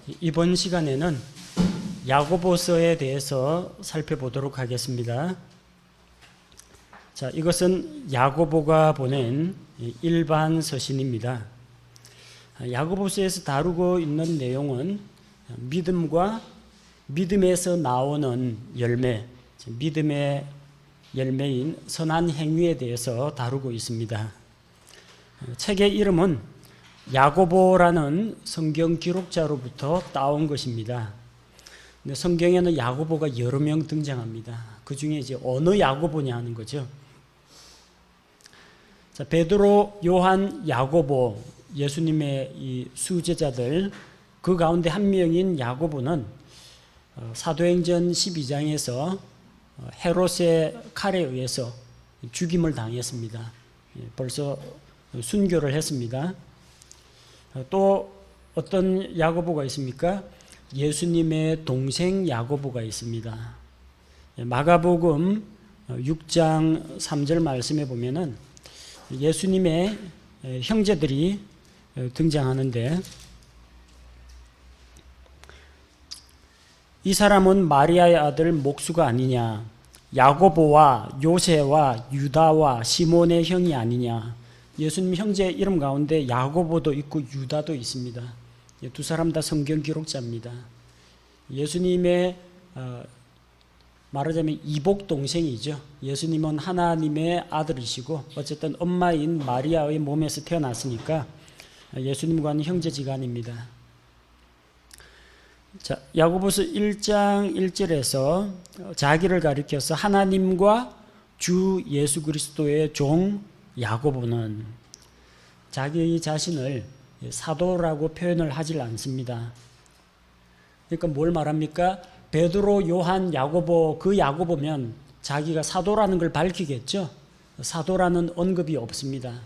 이번 시간에는 야고보서에 대해서 살펴보도록 하겠습니다. 자, 이것은 야고보가 보낸 일반 서신입니다. 야고보서에서 다루고 있는 내용은 믿음과 믿음에서 나오는 열매, 믿음의 열매인 선한 행위에 대해서 다루고 있습니다. 책의 이름은 야고보라는 성경 기록자로부터 따온 것입니다. 근데 성경에는 야고보가 여러 명 등장합니다. 그 중에 이제 어느 야고보냐 하는 거죠. 자, 베드로, 요한, 야고보, 예수님의 이 수제자들, 그 가운데 한 명인 야고보는 사도행전 12장에서 헤롯의 칼에 의해서 죽임을 당했습니다. 벌써 순교를 했습니다. 또 어떤 야고보가 있습니까? 예수님의 동생 야고보가 있습니다. 마가복음 6장 3절 말씀에 보면은 예수님의 형제들이 등장하는데, 이 사람은 마리아의 아들 목수가 아니냐, 야고보와 요새와 유다와 시몬의 형이 아니냐. 예수님 형제 이름 가운데 야고보도 있고 유다도 있습니다. 두 사람 다 성경 기록자입니다. 예수님의 말하자면 이복 동생이죠. 예수님은 하나님의 아들이시고 어쨌든 엄마인 마리아의 몸에서 태어났으니까 예수님과는 형제지간입니다. 자, 야고보서 1장 1절에서 자기를 가리켜서 하나님과 주 예수 그리스도의 종 야고보는 자기 자신을 사도라고 표현을 하질 않습니다. 그러니까 뭘 말합니까? 베드로, 요한, 야고보, 그 야고보면 자기가 사도라는 걸 밝히겠죠. 사도라는 언급이 없습니다.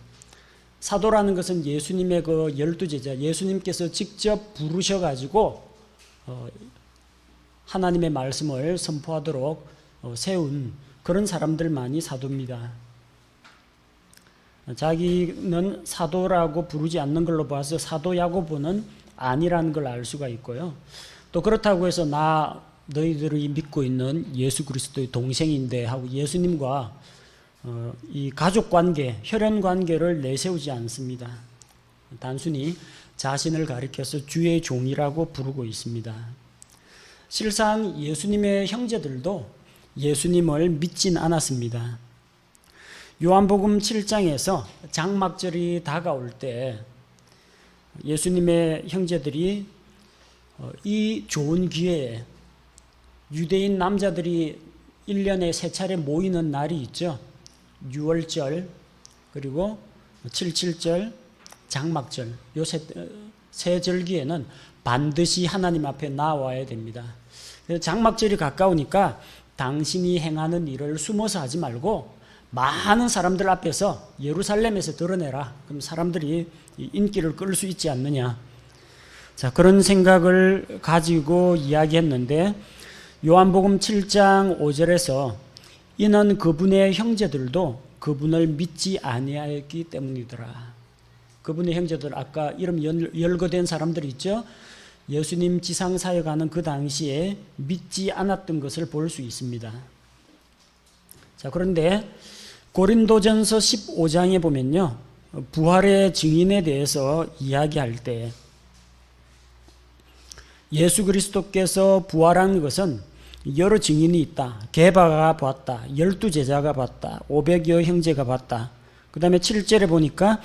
사도라는 것은 예수님의 그 12제자, 예수님께서 직접 부르셔가지고 하나님의 말씀을 선포하도록 세운 그런 사람들만이 사도입니다. 자기는 사도라고 부르지 않는 걸로 봐서 사도 야고보는 아니라는 걸 알 수가 있고요. 또 그렇다고 해서 너희들이 믿고 있는 예수 그리스도의 동생인데 하고 예수님과 이 가족관계, 혈연관계를 내세우지 않습니다. 단순히 자신을 가리켜서 주의 종이라고 부르고 있습니다. 실상 예수님의 형제들도 예수님을 믿진 않았습니다. 요한복음 7장에서 장막절이 다가올 때 예수님의 형제들이 이 좋은 기회에 유대인 남자들이 1년에 3차례 모이는 날이 있죠. 유월절 그리고 77절, 장막절, 요 세 절기에는 반드시 하나님 앞에 나와야 됩니다. 그래서 장막절이 가까우니까 당신이 행하는 일을 숨어서 하지 말고 많은 사람들 앞에서 예루살렘에서 드러내라. 그럼 사람들이 인기를 끌 수 있지 않느냐. 자, 그런 생각을 가지고 이야기했는데 요한복음 7장 5절에서 이는 그분의 형제들도 그분을 믿지 아니하였기 때문이더라. 그분의 형제들, 아까 이름 열거된 사람들 있죠. 예수님 지상사역하는 그 당시에 믿지 않았던 것을 볼 수 있습니다. 자, 그런데 고린도전서 15장에 보면요, 부활의 증인에 대해서 이야기할 때 예수 그리스도께서 부활한 것은 여러 증인이 있다. 게바가 봤다. 12제자가 봤다. 500여 형제가 봤다. 그 다음에 7절에 보니까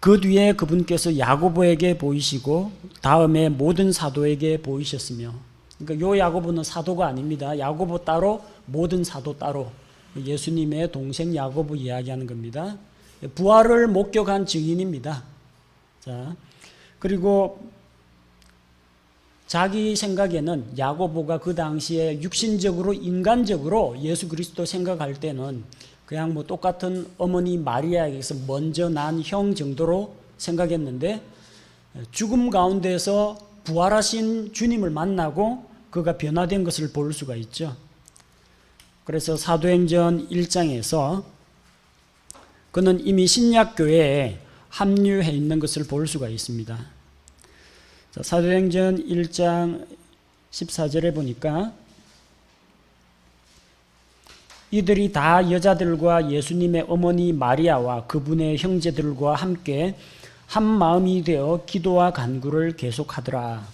그 뒤에 그분께서 야고보에게 보이시고 다음에 모든 사도에게 보이셨으며, 그러니까 요 야고보는 사도가 아닙니다. 야고보 따로, 모든 사도 따로. 예수님의 동생 야고보 이야기하는 겁니다. 부활을 목격한 증인입니다. 자, 그리고 자기 생각에는 야고보가 그 당시에 육신적으로, 인간적으로 예수 그리스도 생각할 때는 그냥 뭐 똑같은 어머니 마리아에게서 먼저 난 형 정도로 생각했는데, 죽음 가운데서 부활하신 주님을 만나고 그가 변화된 것을 볼 수가 있죠. 그래서 사도행전 1장에서 그는 이미 신약교회에 합류해 있는 것을 볼 수가 있습니다. 사도행전 1장 14절에 보니까 이들이 다 여자들과 예수님의 어머니 마리아와 그분의 형제들과 함께 한 마음이 되어 기도와 간구를 계속하더라.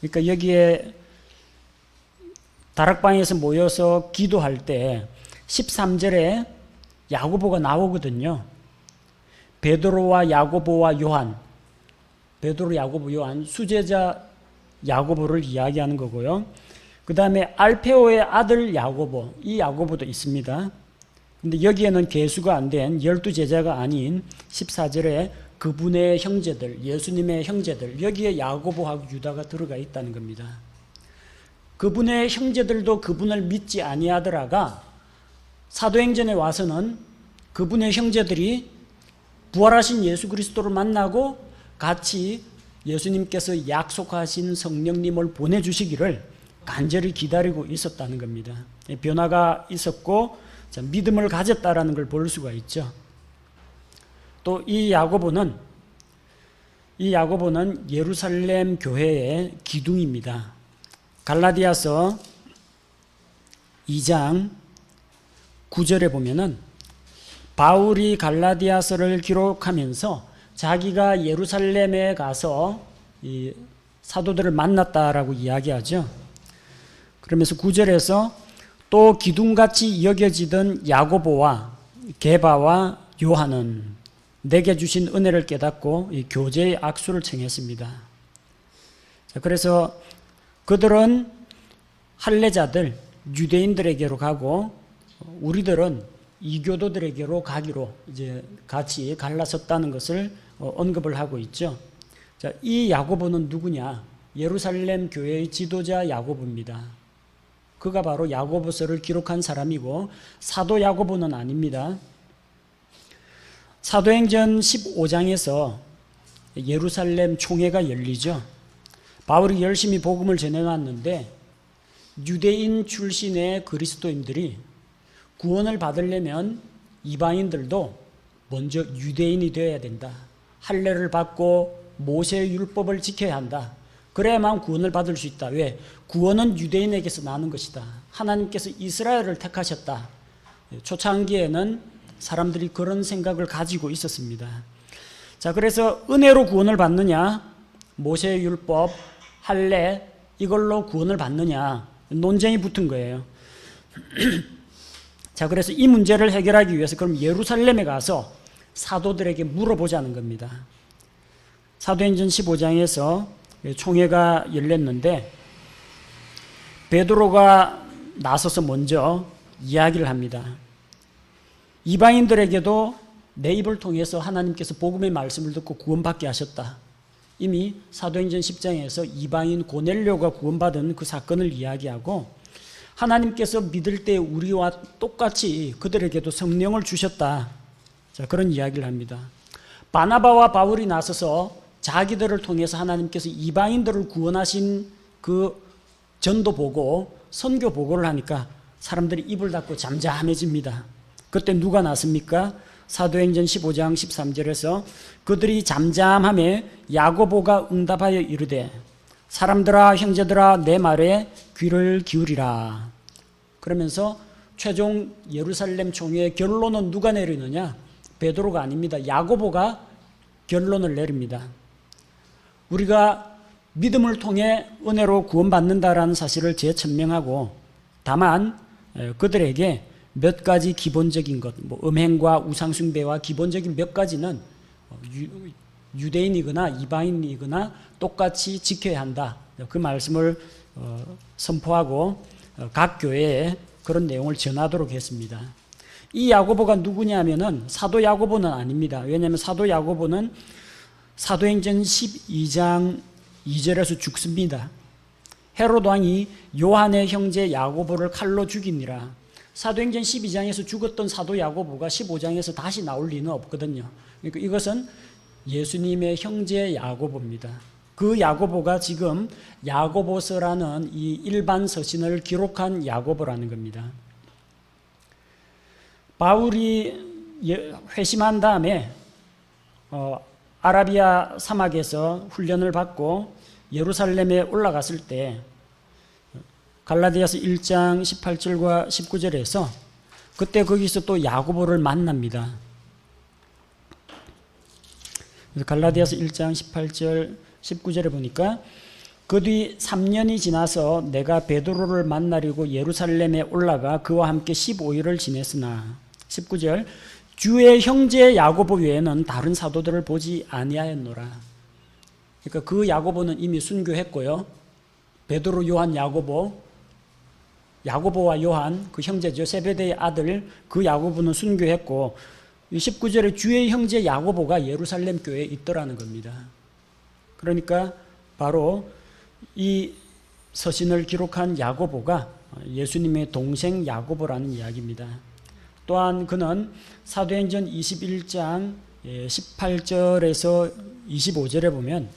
그러니까 여기에 다락방에서 모여서 기도할 때 13절에 야고보가 나오거든요. 베드로와 야고보와 요한, 베드로, 야고보, 요한, 수제자 야고보를 이야기하는 거고요. 그 다음에 알페오의 아들 야고보, 이 야고보도 있습니다. 근데 여기에는 계수가 안 된 12제자가 아닌 14절에 그분의 형제들, 예수님의 형제들, 여기에 야고보하고 유다가 들어가 있다는 겁니다. 그분의 형제들도 그분을 믿지 아니하더라가 사도행전에 와서는 그분의 형제들이 부활하신 예수 그리스도를 만나고 같이 예수님께서 약속하신 성령님을 보내주시기를 간절히 기다리고 있었다는 겁니다. 변화가 있었고 믿음을 가졌다라는 걸 볼 수가 있죠. 또 이 야고보는 예루살렘 교회의 기둥입니다. 갈라디아서 2장 9절에 보면은 바울이 갈라디아서를 기록하면서 자기가 예루살렘에 가서 이 사도들을 만났다라고 이야기하죠. 그러면서 9절에서 또 기둥같이 여겨지던 야고보와 게바와 요한은 내게 주신 은혜를 깨닫고 이 교제의 악수를 청했습니다. 그래서 그들은 할례자들, 유대인들에게로 가고 우리들은 이교도들에게로 가기로 이제 같이 갈라섰다는 것을 언급을 하고 있죠. 자, 이 야고보는 누구냐? 예루살렘 교회의 지도자 야고보입니다. 그가 바로 야고보서를 기록한 사람이고 사도 야고보는 아닙니다. 사도행전 15장에서 예루살렘 총회가 열리죠. 바울이 열심히 복음을 전해왔는데 유대인 출신의 그리스도인들이 구원을 받으려면 이방인들도 먼저 유대인이 되어야 된다. 할례를 받고 모세의 율법을 지켜야 한다. 그래야만 구원을 받을 수 있다. 왜? 구원은 유대인에게서 나는 것이다. 하나님께서 이스라엘을 택하셨다. 초창기에는 사람들이 그런 생각을 가지고 있었습니다. 자, 그래서 은혜로 구원을 받느냐, 모세의 율법, 할례 이걸로 구원을 받느냐 논쟁이 붙은 거예요. 자, 그래서 이 문제를 해결하기 위해서 그럼 예루살렘에 가서 사도들에게 물어보자는 겁니다. 사도행전 15장에서 총회가 열렸는데 베드로가 나서서 먼저 이야기를 합니다. 이방인들에게도 내 입을 통해서 하나님께서 복음의 말씀을 듣고 구원받게 하셨다. 이미 사도행전 10장에서 이방인 고넬료가 구원받은 그 사건을 이야기하고 하나님께서 믿을 때 우리와 똑같이 그들에게도 성령을 주셨다. 자, 그런 이야기를 합니다. 바나바와 바울이 나서서 자기들을 통해서 하나님께서 이방인들을 구원하신 그 전도 보고 선교 보고를 하니까 사람들이 입을 닫고 잠잠해집니다. 그때 누가 나섭니까? 사도행전 15장 13절에서 그들이 잠잠하며 야고보가 응답하여 이르되 사람들아 형제들아 내 말에 귀를 기울이라. 그러면서 최종 예루살렘 총회의 결론은 누가 내리느냐? 베드로가 아닙니다. 야고보가 결론을 내립니다. 우리가 믿음을 통해 은혜로 구원받는다라는 사실을 재천명하고 다만 그들에게 몇 가지 기본적인 것, 음행과 우상숭배와 기본적인 몇 가지는 유대인이거나 이방인이거나 똑같이 지켜야 한다. 그 말씀을 선포하고 각 교회에 그런 내용을 전하도록 했습니다. 이 야고보가 누구냐면은 사도 야고보는 아닙니다. 왜냐하면 사도 야고보는 사도행전 12장 2절에서 죽습니다. 헤롯 왕이 요한의 형제 야고보를 칼로 죽이니라. 사도행전 12장에서 죽었던 사도 야고보가 15장에서 다시 나올 리는 없거든요. 그러니까 이것은 예수님의 형제 야고보입니다. 그 야고보가 지금 야고보서라는 이 일반 서신을 기록한 야고보라는 겁니다. 바울이 회심한 다음에 아라비아 사막에서 훈련을 받고 예루살렘에 올라갔을 때 갈라디아서 1장 18절과 19절에서 그때 거기서 또 야고보를 만납니다. 그래서 갈라디아서 1장 18절 19절에 보니까 그 뒤 3년이 지나서 내가 베드로를 만나려고 예루살렘에 올라가 그와 함께 15일을 지냈으나 19절 주의 형제 야고보 외에는 다른 사도들을 보지 아니하였노라. 그러니까 그 야고보는 이미 순교했고요. 베드로, 요한, 야고보와 요한 그 형제죠. 세베대의 아들 그 야고보는 순교했고 19절에 주의 형제 야고보가 예루살렘 교회에 있더라는 겁니다. 그러니까 바로 이 서신을 기록한 야고보가 예수님의 동생 야고보라는 이야기입니다. 또한 그는 사도행전 21장 18절에서 25절에 보면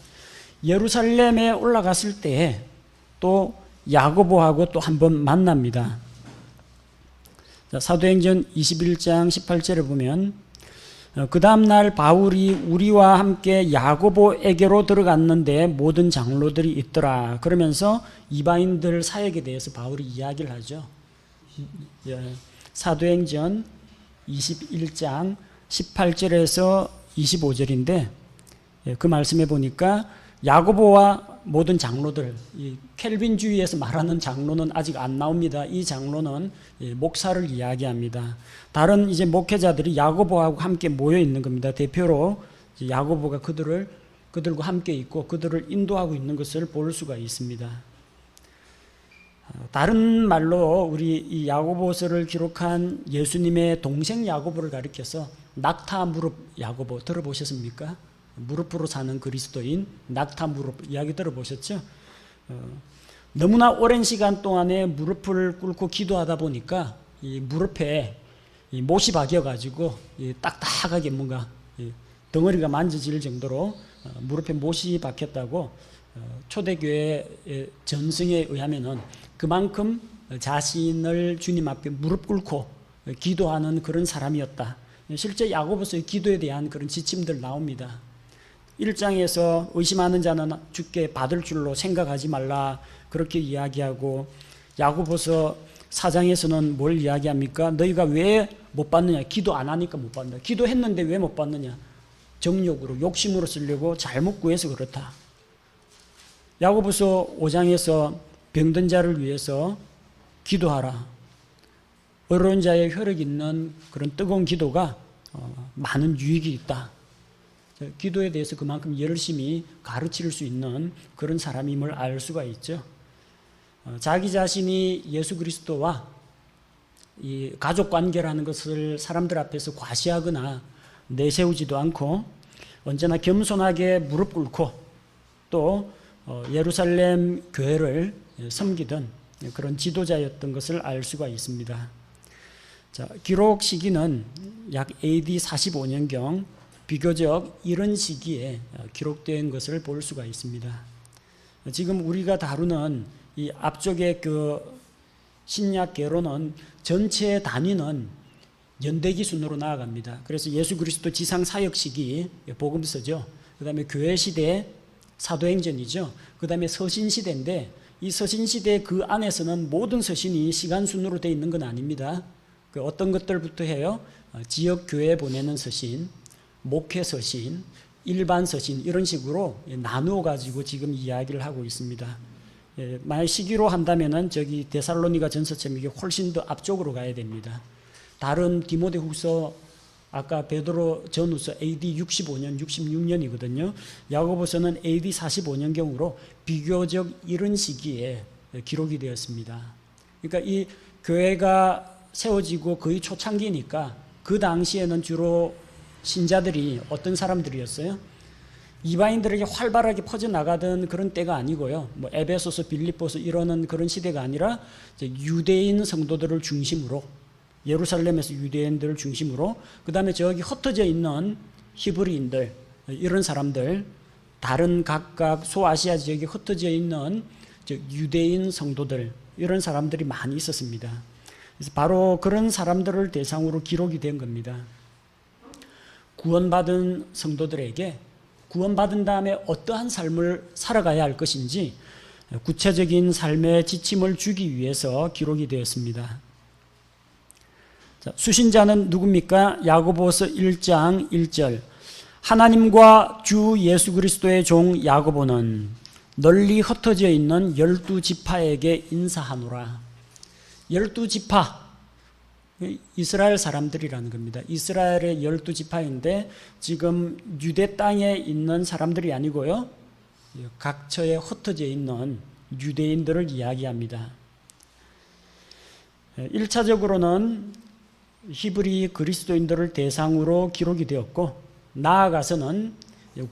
예루살렘에 올라갔을 때에 또 야고보하고 또 한 번 만납니다. 사도행전 21장 18절에 보면 그 다음날 바울이 우리와 함께 야고보에게로 들어갔는데 모든 장로들이 있더라. 그러면서 이방인들 사역에 대해서 바울이 이야기를 하죠. 사도행전 21장 18절에서 25절인데 그 말씀에 보니까 야고보와 모든 장로들, 이 켈빈주의에서 말하는 장로는 아직 안 나옵니다. 이 장로는 목사를 이야기합니다. 다른 이제 목회자들이 야고보하고 함께 모여 있는 겁니다. 대표로 야고보가 그들과 함께 있고 그들을 인도하고 있는 것을 볼 수가 있습니다. 다른 말로 우리 이 야고보서를 기록한 예수님의 동생 야고보를 가리켜서 낙타 무릎 야고보 들어보셨습니까? 무릎으로 사는 그리스도인 낙타 무릎 이야기 들어보셨죠? 너무나 오랜 시간 동안에 무릎을 꿇고 기도하다 보니까 이 무릎에 이 못이 박여가지고 딱딱하게 뭔가 덩어리가 만져질 정도로 무릎에 못이 박혔다고 초대교회의 전승에 의하면은 그만큼 자신을 주님 앞에 무릎 꿇고 기도하는 그런 사람이었다. 실제 야고보서의 기도에 대한 그런 지침들 나옵니다. 1장에서 의심하는 자는 주께 받을 줄로 생각하지 말라 그렇게 이야기하고 야고보서 4장에서는 뭘 이야기합니까? 너희가 왜 못 받느냐? 기도 안 하니까 못 받는다. 기도했는데 왜 못 받느냐? 정욕으로 욕심으로 쓰려고 잘못 구해서 그렇다. 야고보서 5장에서 병든 자를 위해서 기도하라. 어려운 자의 혈액 있는 그런 뜨거운 기도가 많은 유익이 있다. 기도에 대해서 그만큼 열심히 가르칠 수 있는 그런 사람임을 알 수가 있죠. 자기 자신이 예수 그리스도와 이 가족 관계라는 것을 사람들 앞에서 과시하거나 내세우지도 않고 언제나 겸손하게 무릎 꿇고 또 예루살렘 교회를 섬기던 그런 지도자였던 것을 알 수가 있습니다. 자, 기록 시기는 약 AD 45년경 비교적 이런 시기에 기록된 것을 볼 수가 있습니다. 지금 우리가 다루는 이 앞쪽의 그 신약계로는 전체 단위는 연대기 순으로 나아갑니다. 그래서 예수 그리스도 지상 사역 시기 복음서죠. 그 다음에 교회 시대 사도행전이죠. 그 다음에 서신 시대인데 이 서신 시대 그 안에서는 모든 서신이 시간 순으로 되어 있는 건 아닙니다. 그 어떤 것들부터 해요? 지역 교회에 보내는 서신, 목회 서신, 일반 서신 이런 식으로 나누어 가지고 지금 이야기를 하고 있습니다. 만약 시기로 한다면은 저기 데살로니가 전서처럼 이게 훨씬 더 앞쪽으로 가야 됩니다. 다른 디모데후서 아까 베드로 전후서 AD 65년, 66년이거든요. 야고보서는 AD 45년경으로 비교적 이런 시기에 기록이 되었습니다. 그러니까 이 교회가 세워지고 거의 초창기니까 그 당시에는 주로 신자들이 어떤 사람들이었어요? 이방인들에게 활발하게 퍼져나가던 그런 때가 아니고요. 뭐 에베소서, 빌립보서 이러는 그런 시대가 아니라 유대인 성도들을 중심으로 예루살렘에서 유대인들을 중심으로 그 다음에 저기 흩어져 있는 히브리인들 이런 사람들 다른 각각 소아시아 지역에 흩어져 있는 유대인 성도들 이런 사람들이 많이 있었습니다. 그래서 바로 그런 사람들을 대상으로 기록이 된 겁니다. 구원받은 성도들에게 구원받은 다음에 어떠한 삶을 살아가야 할 것인지 구체적인 삶의 지침을 주기 위해서 기록이 되었습니다. 자, 수신자는 누굽니까? 야고보서 1장 1절 하나님과 주 예수 그리스도의 종 야고보는 널리 흩어져 있는 12지파에게 인사하노라. 12지파, 이스라엘 사람들이라는 겁니다. 이스라엘의 12지파인데 지금 유대 땅에 있는 사람들이 아니고요, 각처에 흩어져 있는 유대인들을 이야기합니다. 1차적으로는 히브리 그리스도인들을 대상으로 기록이 되었고, 나아가서는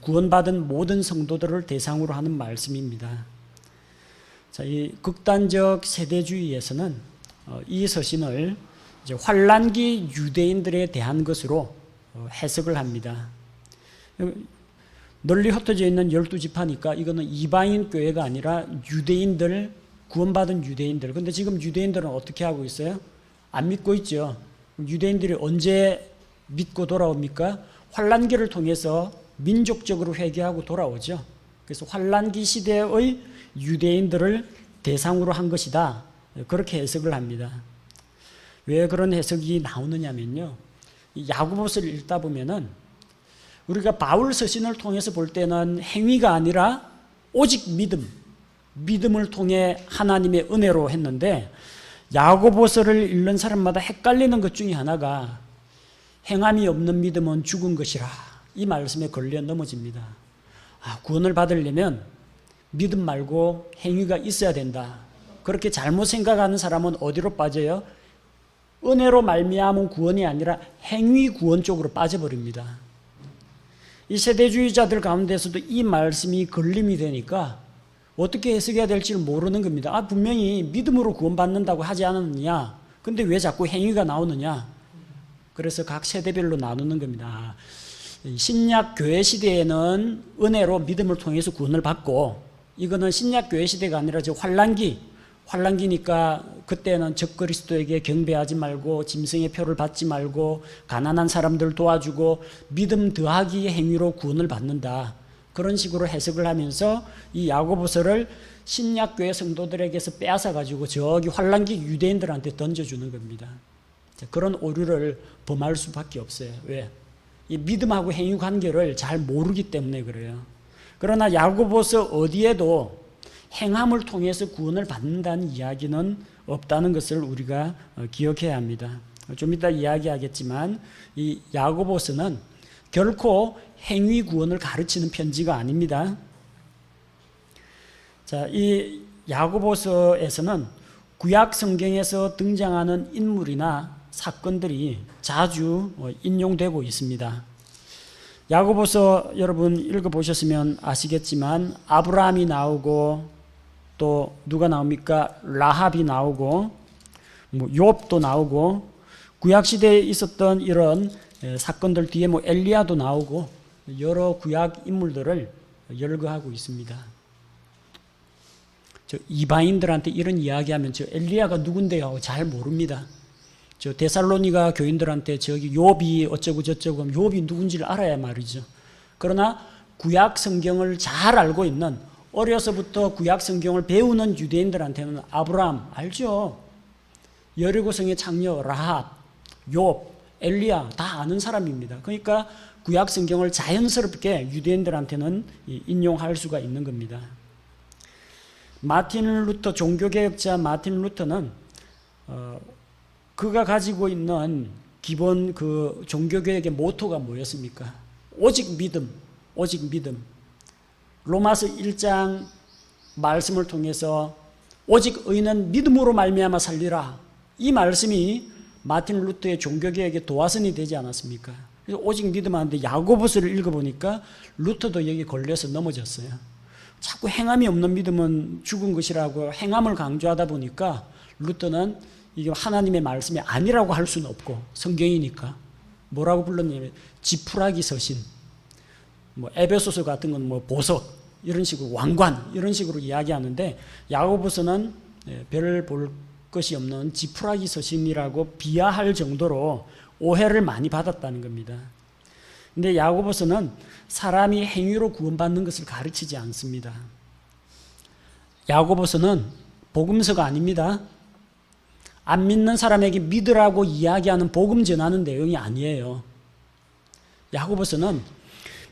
구원받은 모든 성도들을 대상으로 하는 말씀입니다. 자, 이 극단적 세대주의에서는 이 서신을 이제 환란기 유대인들에 대한 것으로 해석을 합니다. 널리 흩어져 있는 12지파니까 이거는 이방인 교회가 아니라 유대인들, 구원받은 유대인들. 근데 지금 유대인들은 어떻게 하고 있어요? 안 믿고 있죠. 유대인들이 언제 믿고 돌아옵니까? 환란기를 통해서 민족적으로 회개하고 돌아오죠. 그래서 환란기 시대의 유대인들을 대상으로 한 것이다. 그렇게 해석을 합니다. 왜 그런 해석이 나오느냐면요, 야고보서를 읽다 보면은 우리가 바울 서신을 통해서 볼 때는 행위가 아니라 오직 믿음을 통해 하나님의 은혜로 했는데, 야고보서를 읽는 사람마다 헷갈리는 것 중에 하나가 행함이 없는 믿음은 죽은 것이라, 이 말씀에 걸려 넘어집니다. 구원을 받으려면 믿음 말고 행위가 있어야 된다. 그렇게 잘못 생각하는 사람은 어디로 빠져요? 은혜로 말미암은 구원이 아니라 행위 구원 쪽으로 빠져버립니다. 이 세대주의자들 가운데서도 이 말씀이 걸림이 되니까 어떻게 해석해야 될지 모르는 겁니다. 분명히 믿음으로 구원받는다고 하지 않았느냐? 근데 왜 자꾸 행위가 나오느냐? 그래서 각 세대별로 나누는 겁니다. 신약 교회 시대에는 은혜로 믿음을 통해서 구원을 받고, 이거는 신약 교회 시대가 아니라 저 환란기니까 그때는 적그리스도에게 경배하지 말고 짐승의 표를 받지 말고 가난한 사람들 도와주고 믿음 더하기 행위로 구원을 받는다. 그런 식으로 해석을 하면서 이 야고보서를 신약 교회 성도들에게서 빼앗아 가지고 저기 환란기 유대인들한테 던져주는 겁니다. 그런 오류를 범할 수밖에 없어요. 왜? 이 믿음하고 행위 관계를 잘 모르기 때문에 그래요. 그러나 야고보서 어디에도 행함을 통해서 구원을 받는다는 이야기는 없다는 것을 우리가 기억해야 합니다. 좀 이따 이야기하겠지만 이 야고보서는 결코 행위 구원을 가르치는 편지가 아닙니다. 자, 이 야고보서에서는 구약 성경에서 등장하는 인물이나 사건들이 자주 인용되고 있습니다. 야고보서 여러분 읽어보셨으면 아시겠지만 아브라함이 나오고 또 누가 나옵니까? 라합이 나오고 욥도 나오고 구약시대에 있었던 이런 사건들 뒤에 엘리야도 나오고 여러 구약 인물들을 열거하고 있습니다. 저 이방인들한테 이런 이야기하면 저 엘리야가 누군데요? 잘 모릅니다. 저 데살로니가 교인들한테 저기 욥이 어쩌고 저쩌고 하면 욥이 누군지를 알아야 말이죠. 그러나 구약 성경을 잘 알고 있는, 어려서부터 구약 성경을 배우는 유대인들한테는 아브라함 알죠? 여리고성의 창녀 라합, 욥, 엘리야 다 아는 사람입니다. 그러니까 구약 성경을 자연스럽게 유대인들한테는 인용할 수가 있는 겁니다. 마틴 루터, 종교개혁자 마틴 루터는 그가 가지고 있는 기본 그 종교개혁의 모토가 뭐였습니까? 오직 믿음, 오직 믿음. 로마서 1장 말씀을 통해서 오직 의인은 믿음으로 말미암아 살리라. 이 말씀이 마틴 루터의 종교개혁의 도화선이 되지 않았습니까? 그래서 오직 믿음 하는데 야고보서를 읽어보니까 루터도 여기 걸려서 넘어졌어요. 자꾸 행함이 없는 믿음은 죽은 것이라고 행함을 강조하다 보니까 루터는 이게 하나님의 말씀이 아니라고 할 수는 없고 성경이니까 뭐라고 불렀냐면 지푸라기 서신, 에베소서 같은 건 보석 이런 식으로 왕관 이런 식으로 이야기하는데 야고보서는 별 볼 것이 없는 지푸라기 서신이라고 비하할 정도로 오해를 많이 받았다는 겁니다. 근데 야고보서는 사람이 행위로 구원받는 것을 가르치지 않습니다. 야고보서는 복음서가 아닙니다. 안 믿는 사람에게 믿으라고 이야기하는 복음 전하는 내용이 아니에요. 야고보서는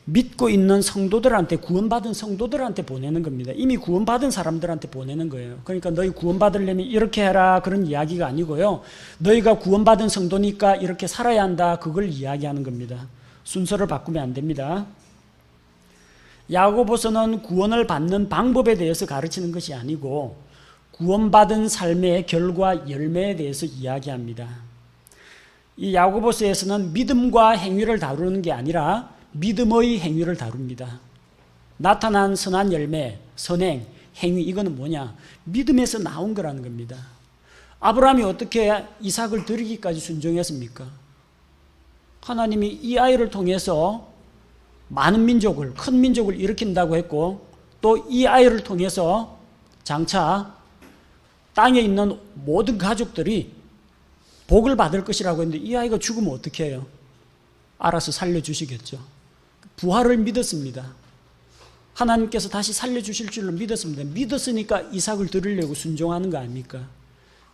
믿고 있는 성도들한테, 구원받은 성도들한테 보내는 겁니다. 이미 구원받은 사람들한테 보내는 거예요. 그러니까 너희 구원받으려면 이렇게 해라 그런 이야기가 아니고요. 너희가 구원받은 성도니까 이렇게 살아야 한다, 그걸 이야기하는 겁니다. 순서를 바꾸면 안 됩니다. 야고보서는 구원을 받는 방법에 대해서 가르치는 것이 아니고 구원받은 삶의 결과, 열매에 대해서 이야기합니다. 이 야고보서에서는 믿음과 행위를 다루는 게 아니라 믿음의 행위를 다룹니다. 나타난 선한 열매, 선행, 행위, 이거는 뭐냐? 믿음에서 나온 거라는 겁니다. 아브라함이 어떻게 이삭을 드리기까지 순종했습니까? 하나님이 이 아이를 통해서 많은 민족을, 큰 민족을 일으킨다고 했고, 또 이 아이를 통해서 장차 땅에 있는 모든 가족들이 복을 받을 것이라고 했는데 이 아이가 죽으면 어떻게 해요? 알아서 살려주시겠죠. 부활을 믿었습니다. 하나님께서 다시 살려주실 줄로 믿었습니다. 믿었으니까 이삭을 드리려고 순종하는 거 아닙니까?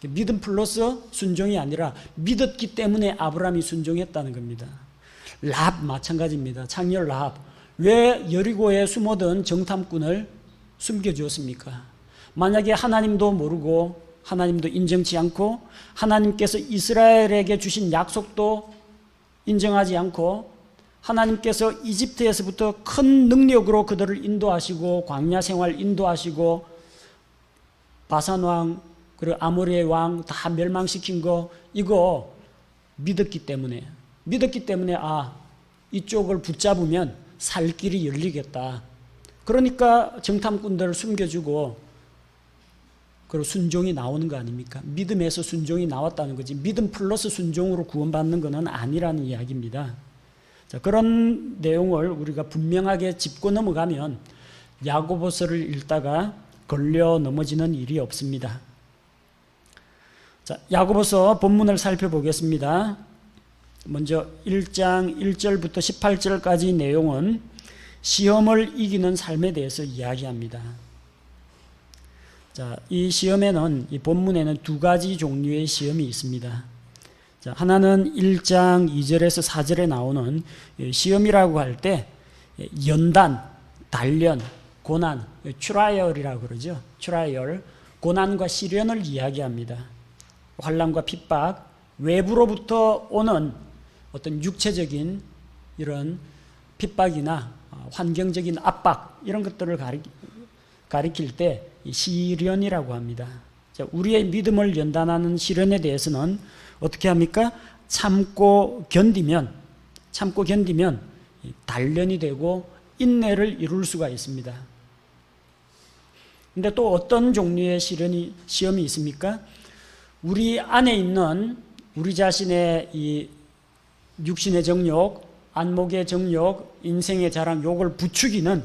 믿음 플러스 순종이 아니라 믿었기 때문에 아브라함이 순종했다는 겁니다. 라합 마찬가지입니다. 창녀 라합. 왜 여리고에 숨어든 정탐꾼을 숨겨주었습니까? 만약에 하나님도 모르고 하나님도 인정치 않고 하나님께서 이스라엘에게 주신 약속도 인정하지 않고 하나님께서 이집트에서부터 큰 능력으로 그들을 인도하시고 광야 생활 인도하시고 바산 왕 그리고 아모리의 왕 다 멸망시킨 거, 이거 믿었기 때문에 이쪽을 붙잡으면 살 길이 열리겠다. 그러니까 정탐꾼들을 숨겨주고 그리고 순종이 나오는 거 아닙니까? 믿음에서 순종이 나왔다는 거지, 믿음 플러스 순종으로 구원받는 것은 아니라는 이야기입니다. 자, 그런 내용을 우리가 분명하게 짚고 넘어가면 야고보서를 읽다가 걸려 넘어지는 일이 없습니다. 자, 야고보서 본문을 살펴보겠습니다. 먼저 1장 1절부터 18절까지 내용은 시험을 이기는 삶에 대해서 이야기합니다. 자, 이 시험에는, 이 본문에는 두 가지 종류의 시험이 있습니다. 자, 하나는 1장 2절에서 4절에 나오는 시험이라고 할 때 연단, 단련, 고난, 트라이얼이라고 그러죠. 트라이얼, 고난과 시련을 이야기합니다. 환난과 핍박, 외부로부터 오는 어떤 육체적인 이런 핍박이나 환경적인 압박, 이런 것들을 가리킬 때 시련이라고 합니다. 자, 우리의 믿음을 연단하는 시련에 대해서는 어떻게 합니까? 참고 견디면 단련이 되고 인내를 이룰 수가 있습니다. 근데 또 어떤 종류의 시험이 있습니까? 우리 안에 있는 우리 자신의 이 육신의 정욕, 안목의 정욕, 인생의 자랑, 요걸 부추기는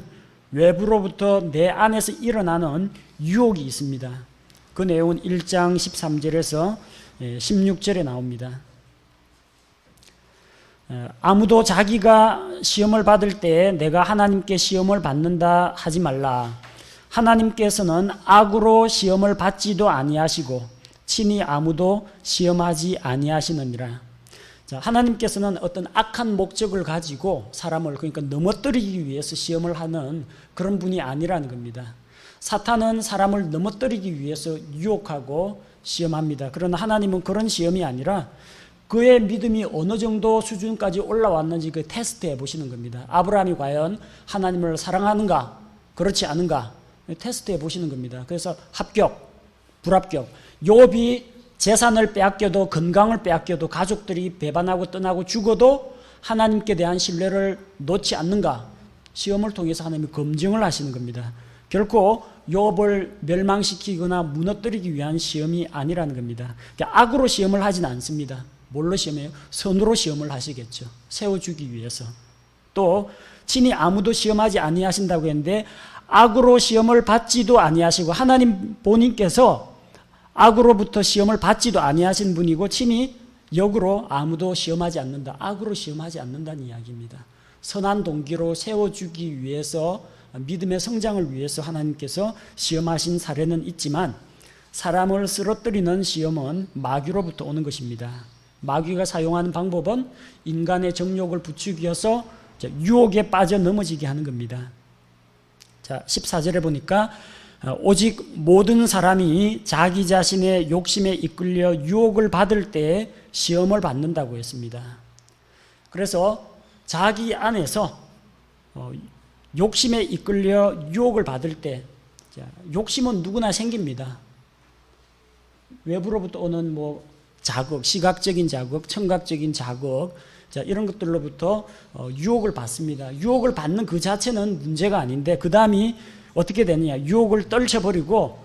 외부로부터 내 안에서 일어나는 유혹이 있습니다. 그 내용은 1장 13절에서 16절에 나옵니다. 아무도 자기가 시험을 받을 때 내가 하나님께 시험을 받는다 하지 말라. 하나님께서는 악으로 시험을 받지도 아니하시고 친히 아무도 시험하지 아니하시느니라. 자, 하나님께서는 어떤 악한 목적을 가지고 사람을, 그러니까 넘어뜨리기 위해서 시험을 하는 그런 분이 아니라는 겁니다. 사탄은 사람을 넘어뜨리기 위해서 유혹하고 시험합니다. 그러나 하나님은 그런 시험이 아니라 그의 믿음이 어느 정도 수준까지 올라왔는지 그 테스트해 보시는 겁니다. 아브라함이 과연 하나님을 사랑하는가, 그렇지 않은가 테스트해 보시는 겁니다. 그래서 합격, 불합격. 욥이 재산을 빼앗겨도, 건강을 빼앗겨도, 가족들이 배반하고 떠나고 죽어도 하나님께 대한 신뢰를 놓지 않는가, 시험을 통해서 하나님이 검증을 하시는 겁니다. 결코 욥을 멸망시키거나 무너뜨리기 위한 시험이 아니라는 겁니다. 그러니까 악으로 시험을 하진 않습니다. 뭘로 시험해요? 선으로 시험을 하시겠죠. 세워주기 위해서. 또 친히 아무도 시험하지 아니하신다고 했는데 악으로 시험을 받지도 아니하시고, 하나님 본인께서 악으로부터 시험을 받지도 아니하신 분이고 친히 역으로 아무도 시험하지 않는다, 악으로 시험하지 않는다는 이야기입니다. 선한 동기로 세워주기 위해서 믿음의 성장을 위해서 하나님께서 시험하신 사례는 있지만 사람을 쓰러뜨리는 시험은 마귀로부터 오는 것입니다. 마귀가 사용하는 방법은 인간의 정욕을 부추겨서 유혹에 빠져 넘어지게 하는 겁니다. 자, 14절에 보니까 오직 모든 사람이 자기 자신의 욕심에 이끌려 유혹을 받을 때 시험을 받는다고 했습니다. 그래서 자기 안에서 욕심에 이끌려 유혹을 받을 때, 욕심은 누구나 생깁니다. 외부로부터 오는 자극, 시각적인 자극, 청각적인 자극, 이런 것들로부터 유혹을 받습니다. 유혹을 받는 그 자체는 문제가 아닌데 그 다음이 어떻게 되느냐, 유혹을 떨쳐버리고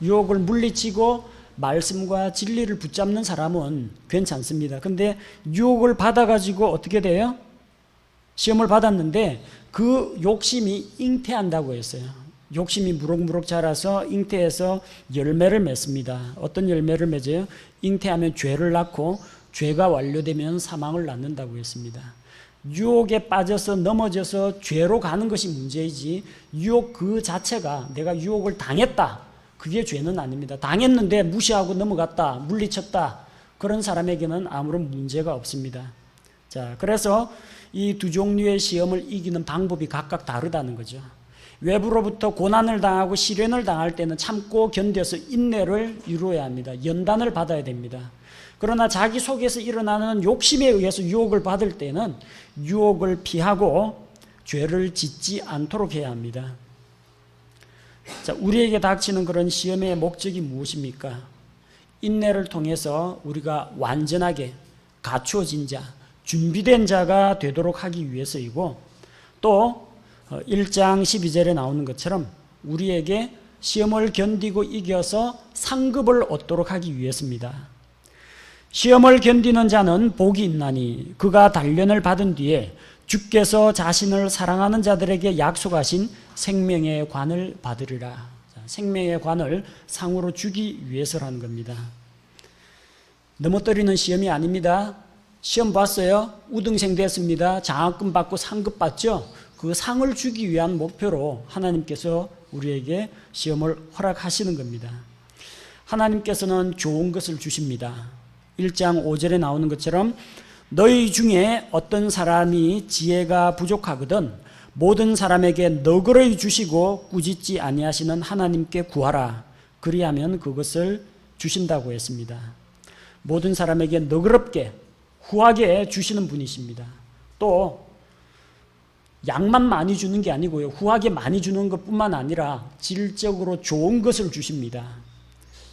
유혹을 물리치고 말씀과 진리를 붙잡는 사람은 괜찮습니다. 근데 유혹을 받아가지고 어떻게 돼요? 시험을 받았는데 그 욕심이 잉태한다고 했어요. 욕심이 무럭무럭 자라서 잉태해서 열매를 맺습니다. 어떤 열매를 맺어요? 잉태하면 죄를 낳고 죄가 완료되면 사망을 낳는다고 했습니다. 유혹에 빠져서 넘어져서 죄로 가는 것이 문제이지 유혹 그 자체가 내가 유혹을 당했다, 그게 죄는 아닙니다. 당했는데 무시하고 넘어갔다, 물리쳤다, 그런 사람에게는 아무런 문제가 없습니다. 자, 그래서 이 두 종류의 시험을 이기는 방법이 각각 다르다는 거죠. 외부로부터 고난을 당하고 시련을 당할 때는 참고 견뎌서 인내를 이루어야 합니다. 연단을 받아야 됩니다. 그러나 자기 속에서 일어나는 욕심에 의해서 유혹을 받을 때는 유혹을 피하고 죄를 짓지 않도록 해야 합니다. 자, 우리에게 닥치는 그런 시험의 목적이 무엇입니까? 인내를 통해서 우리가 완전하게 갖추어진 자, 준비된 자가 되도록 하기 위해서이고, 또 1장 12절에 나오는 것처럼 우리에게 시험을 견디고 이겨서 상급을 얻도록 하기 위해서입니다. 시험을 견디는 자는 복이 있나니 그가 단련을 받은 뒤에 주께서 자신을 사랑하는 자들에게 약속하신 생명의 관을 받으리라. 생명의 관을 상으로 주기 위해서라는 겁니다. 넘어뜨리는 시험이 아닙니다. 시험 봤어요. 우등생 됐습니다. 장학금 받고 상급 받죠. 그 상을 주기 위한 목표로 하나님께서 우리에게 시험을 허락하시는 겁니다. 하나님께서는 좋은 것을 주십니다. 1장 5절에 나오는 것처럼 너희 중에 어떤 사람이 지혜가 부족하거든 모든 사람에게 너그러이 주시고 꾸짖지 아니하시는 하나님께 구하라. 그리하면 그것을 주신다고 했습니다. 모든 사람에게 너그럽게 후하게 주시는 분이십니다. 또 양만 많이 주는 게 아니고요, 후하게 많이 주는 것뿐만 아니라 질적으로 좋은 것을 주십니다.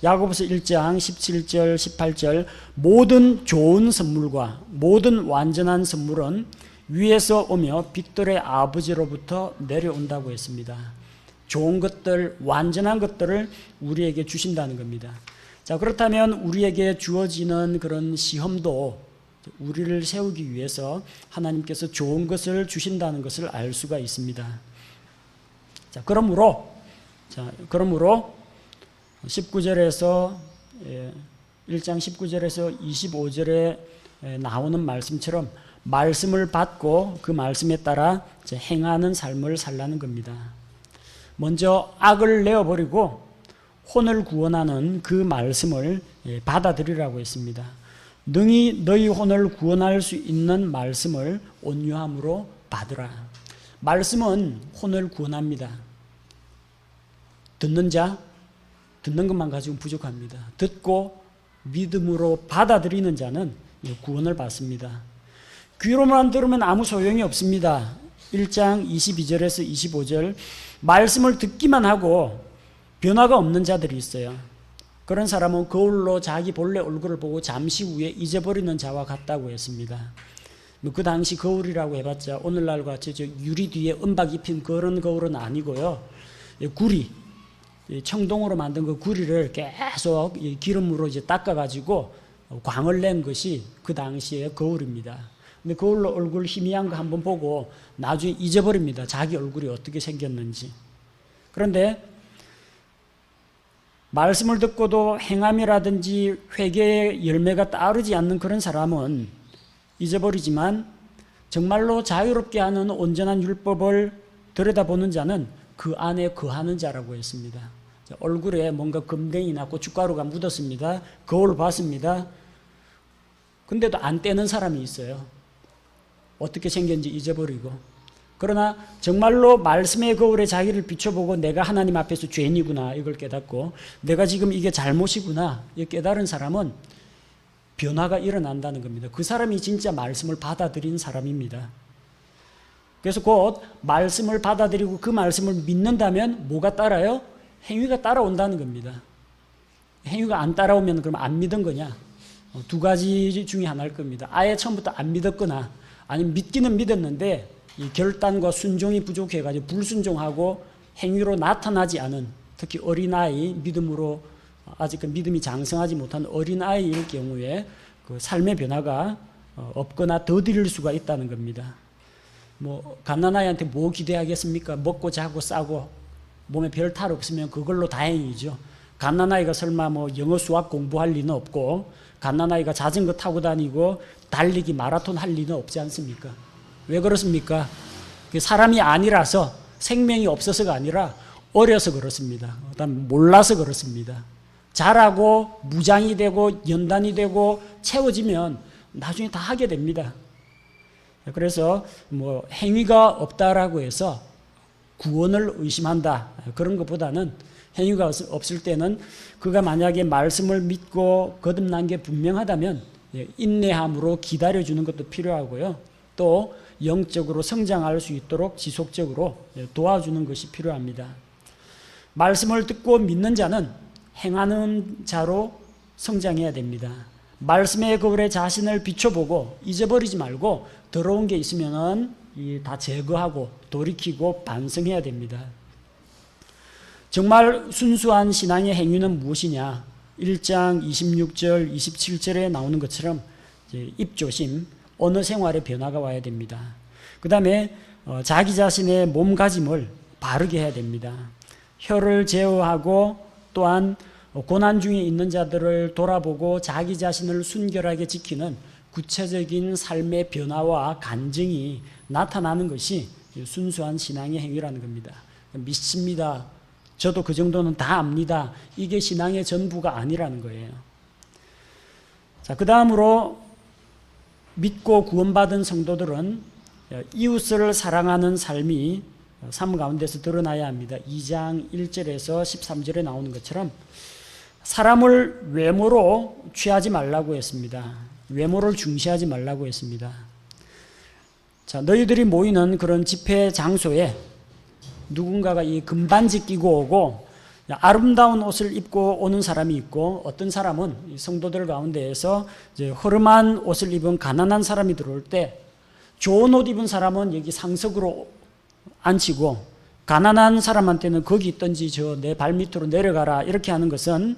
야고보서 1장 17절 18절 모든 좋은 선물과 모든 완전한 선물은 위에서 오며 빛들의 아버지로부터 내려온다고 했습니다. 좋은 것들, 완전한 것들을 우리에게 주신다는 겁니다. 자, 그렇다면 우리에게 주어지는 그런 시험도 우리를 세우기 위해서 하나님께서 좋은 것을 주신다는 것을 알 수가 있습니다. 자, 그러므로 19절에서 1장 19절에서 25절에 나오는 말씀처럼 말씀을 받고 그 말씀에 따라 행하는 삶을 살라는 겁니다. 먼저 악을 내어버리고 혼을 구원하는 그 말씀을 받아들이라고 했습니다. 능히 너희 혼을 구원할 수 있는 말씀을 온유함으로 받으라. 말씀은 혼을 구원합니다. 듣는 자, 듣는 것만 가지고 부족합니다. 듣고 믿음으로 받아들이는 자는 구원을 받습니다. 귀로만 들으면 아무 소용이 없습니다. 1장 22절에서 25절 말씀을 듣기만 하고 변화가 없는 자들이 있어요. 그런 사람은 거울로 자기 본래 얼굴을 보고 잠시 후에 잊어버리는 자와 같다고 했습니다. 그 당시 거울이라고 해봤자 오늘날 같이 유리 뒤에 은박 입힌 그런 거울은 아니고요. 구리, 청동으로 만든 그 구리를 계속 기름으로 닦아가지고 광을 낸 것이 그 당시의 거울입니다. 근데 거울로 얼굴 희미한 거 한번 보고 나중에 잊어버립니다. 자기 얼굴이 어떻게 생겼는지. 그런데 말씀을 듣고도 행함이라든지 회개의 열매가 따르지 않는 그런 사람은 잊어버리지만 정말로 자유롭게 하는 온전한 율법을 들여다보는 자는 그 안에 거하는 자라고 했습니다. 얼굴에 뭔가 금댕이나 고춧가루가 묻었습니다. 거울 봤습니다. 근데도 안 떼는 사람이 있어요. 어떻게 생겼는지 잊어버리고. 그러나 정말로 말씀의 거울에 자기를 비춰보고 내가 하나님 앞에서 죄인이구나 이걸 깨닫고 내가 지금 이게 잘못이구나 깨달은 사람은 변화가 일어난다는 겁니다. 그 사람이 진짜 말씀을 받아들인 사람입니다. 그래서 곧 말씀을 받아들이고 그 말씀을 믿는다면 뭐가 따라요? 행위가 따라온다는 겁니다. 행위가 안 따라오면 그럼 안 믿은 거냐? 두 가지 중에 하나일 겁니다. 아예 처음부터 안 믿었거나 아니면 믿기는 믿었는데 이 결단과 순종이 부족해가지고 불순종하고 행위로 나타나지 않은 특히 어린아이 믿음으로 아직 그 믿음이 장성하지 못한 어린아이일 경우에 그 삶의 변화가 없거나 더딜 수가 있다는 겁니다. 뭐 갓난아이한테 뭐 기대하겠습니까? 먹고 자고 싸고 몸에 별 탈 없으면 그걸로 다행이죠. 갓난아이가 설마 뭐 영어 수학 공부할 리는 없고 갓난아이가 자전거 타고 다니고 달리기 마라톤 할 리는 없지 않습니까? 왜 그렇습니까? 사람이 아니라서 생명이 없어서가 아니라 어려서 그렇습니다. 그다음 몰라서 그렇습니다. 자라고 무장이 되고 연단이 되고 채워지면 나중에 다 하게 됩니다. 그래서 뭐 행위가 없다라고 해서 구원을 의심한다 그런 것보다는 행위가 없을 때는 그가 만약에 말씀을 믿고 거듭난 게 분명하다면 인내함으로 기다려주는 것도 필요하고요. 또 영적으로 성장할 수 있도록 지속적으로 도와주는 것이 필요합니다. 말씀을 듣고 믿는 자는 행하는 자로 성장해야 됩니다. 말씀의 거울에 자신을 비춰보고 잊어버리지 말고 더러운 게 있으면은 다 제거하고 돌이키고 반성해야 됩니다. 정말 순수한 신앙의 행위는 무엇이냐? 1장 26절, 27절에 나오는 것처럼 입조심, 언어 생활의 변화가 와야 됩니다. 그 다음에 자기 자신의 몸가짐을 바르게 해야 됩니다. 혀를 제어하고 또한 고난 중에 있는 자들을 돌아보고 자기 자신을 순결하게 지키는 구체적인 삶의 변화와 간증이 나타나는 것이 순수한 신앙의 행위라는 겁니다. 믿습니다. 저도 그 정도는 다 압니다. 이게 신앙의 전부가 아니라는 거예요. 자, 그 다음으로 믿고 구원받은 성도들은 이웃을 사랑하는 삶이 삶 가운데서 드러나야 합니다. 2장 1절에서 13절에 나오는 것처럼 사람을 외모로 취하지 말라고 했습니다. 외모를 중시하지 말라고 했습니다. 자, 너희들이 모이는 그런 집회 장소에 누군가가 이 금반지 끼고 오고 아름다운 옷을 입고 오는 사람이 있고 어떤 사람은 성도들 가운데에서 이제 허름한 옷을 입은 가난한 사람이 들어올 때 좋은 옷 입은 사람은 여기 상석으로 앉히고 가난한 사람한테는 거기 있든지 저 내 발 밑으로 내려가라 이렇게 하는 것은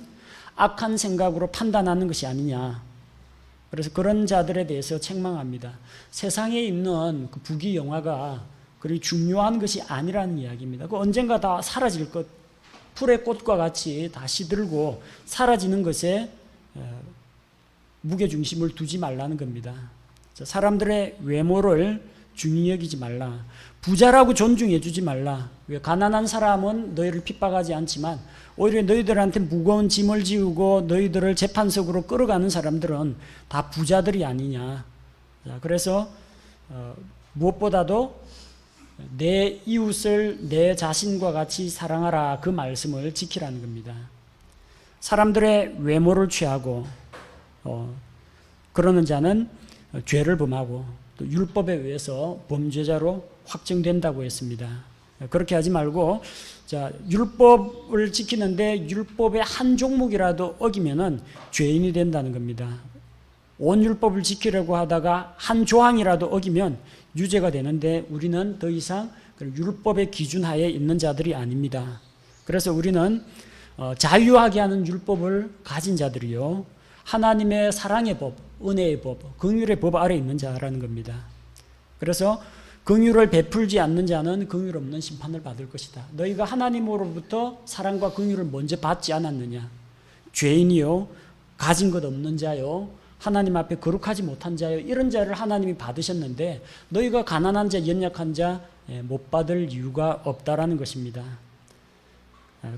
악한 생각으로 판단하는 것이 아니냐. 그래서 그런 자들에 대해서 책망합니다. 세상에 있는 그 부귀 영화가 그리 중요한 것이 아니라는 이야기입니다. 그 언젠가 다 사라질 것, 풀의 꽃과 같이 다 시들고 사라지는 것에 무게중심을 두지 말라는 겁니다. 사람들의 외모를 중히 여기지 말라. 부자라고 존중해 주지 말라. 왜 가난한 사람은 너희를 핍박하지 않지만 오히려 너희들한테 무거운 짐을 지우고 너희들을 재판석으로 끌어가는 사람들은 다 부자들이 아니냐. 그래서 무엇보다도 내 이웃을 내 자신과 같이 사랑하라 그 말씀을 지키라는 겁니다. 사람들의 외모를 취하고 그러는 자는 죄를 범하고 또 율법에 의해서 범죄자로 확정된다고 했습니다. 그렇게 하지 말고 자, 율법을 지키는데 율법의 한 종목이라도 어기면은 죄인이 된다는 겁니다. 온 율법을 지키려고 하다가 한 조항이라도 어기면 유죄가 되는데 우리는 더 이상 율법의 기준 하에 있는 자들이 아닙니다. 그래서 우리는 자유하게 하는 율법을 가진 자들이요 하나님의 사랑의 법, 은혜의 법, 긍휼의 법 아래 있는 자라는 겁니다. 그래서 긍휼을 베풀지 않는 자는 긍휼 없는 심판을 받을 것이다. 너희가 하나님으로부터 사랑과 긍휼을 먼저 받지 않았느냐? 죄인이요, 가진 것 없는 자요, 하나님 앞에 거룩하지 못한 자요, 이런 자를 하나님이 받으셨는데 너희가 가난한 자, 연약한 자 못 받을 이유가 없다라는 것입니다.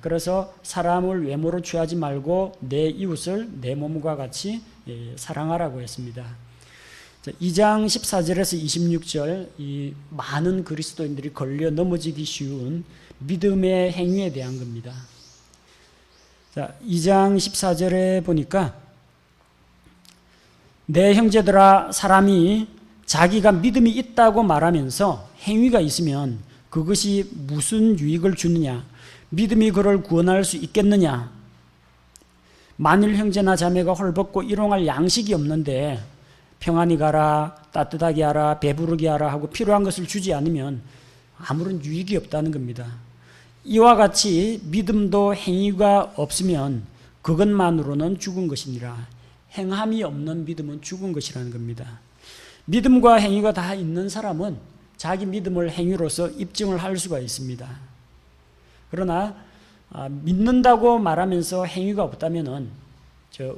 그래서 사람을 외모로 취하지 말고 내 이웃을 내 몸과 같이 사랑하라고 했습니다. 2장 14절에서 26절, 이 많은 그리스도인들이 걸려 넘어지기 쉬운 믿음의 행위에 대한 겁니다. 자, 2장 14절에 보니까 내 형제들아, 사람이 자기가 믿음이 있다고 말하면서 행위가 있으면 그것이 무슨 유익을 주느냐? 믿음이 그를 구원할 수 있겠느냐? 만일 형제나 자매가 헐벗고 일용할 양식이 없는데 평안히 가라, 따뜻하게 하라, 배부르게 하라 하고 필요한 것을 주지 않으면 아무런 유익이 없다는 겁니다. 이와 같이 믿음도 행위가 없으면 그것만으로는 죽은 것이니라. 행함이 없는 믿음은 죽은 것이라는 겁니다. 믿음과 행위가 다 있는 사람은 자기 믿음을 행위로서 입증을 할 수가 있습니다. 그러나 믿는다고 말하면서 행위가 없다면은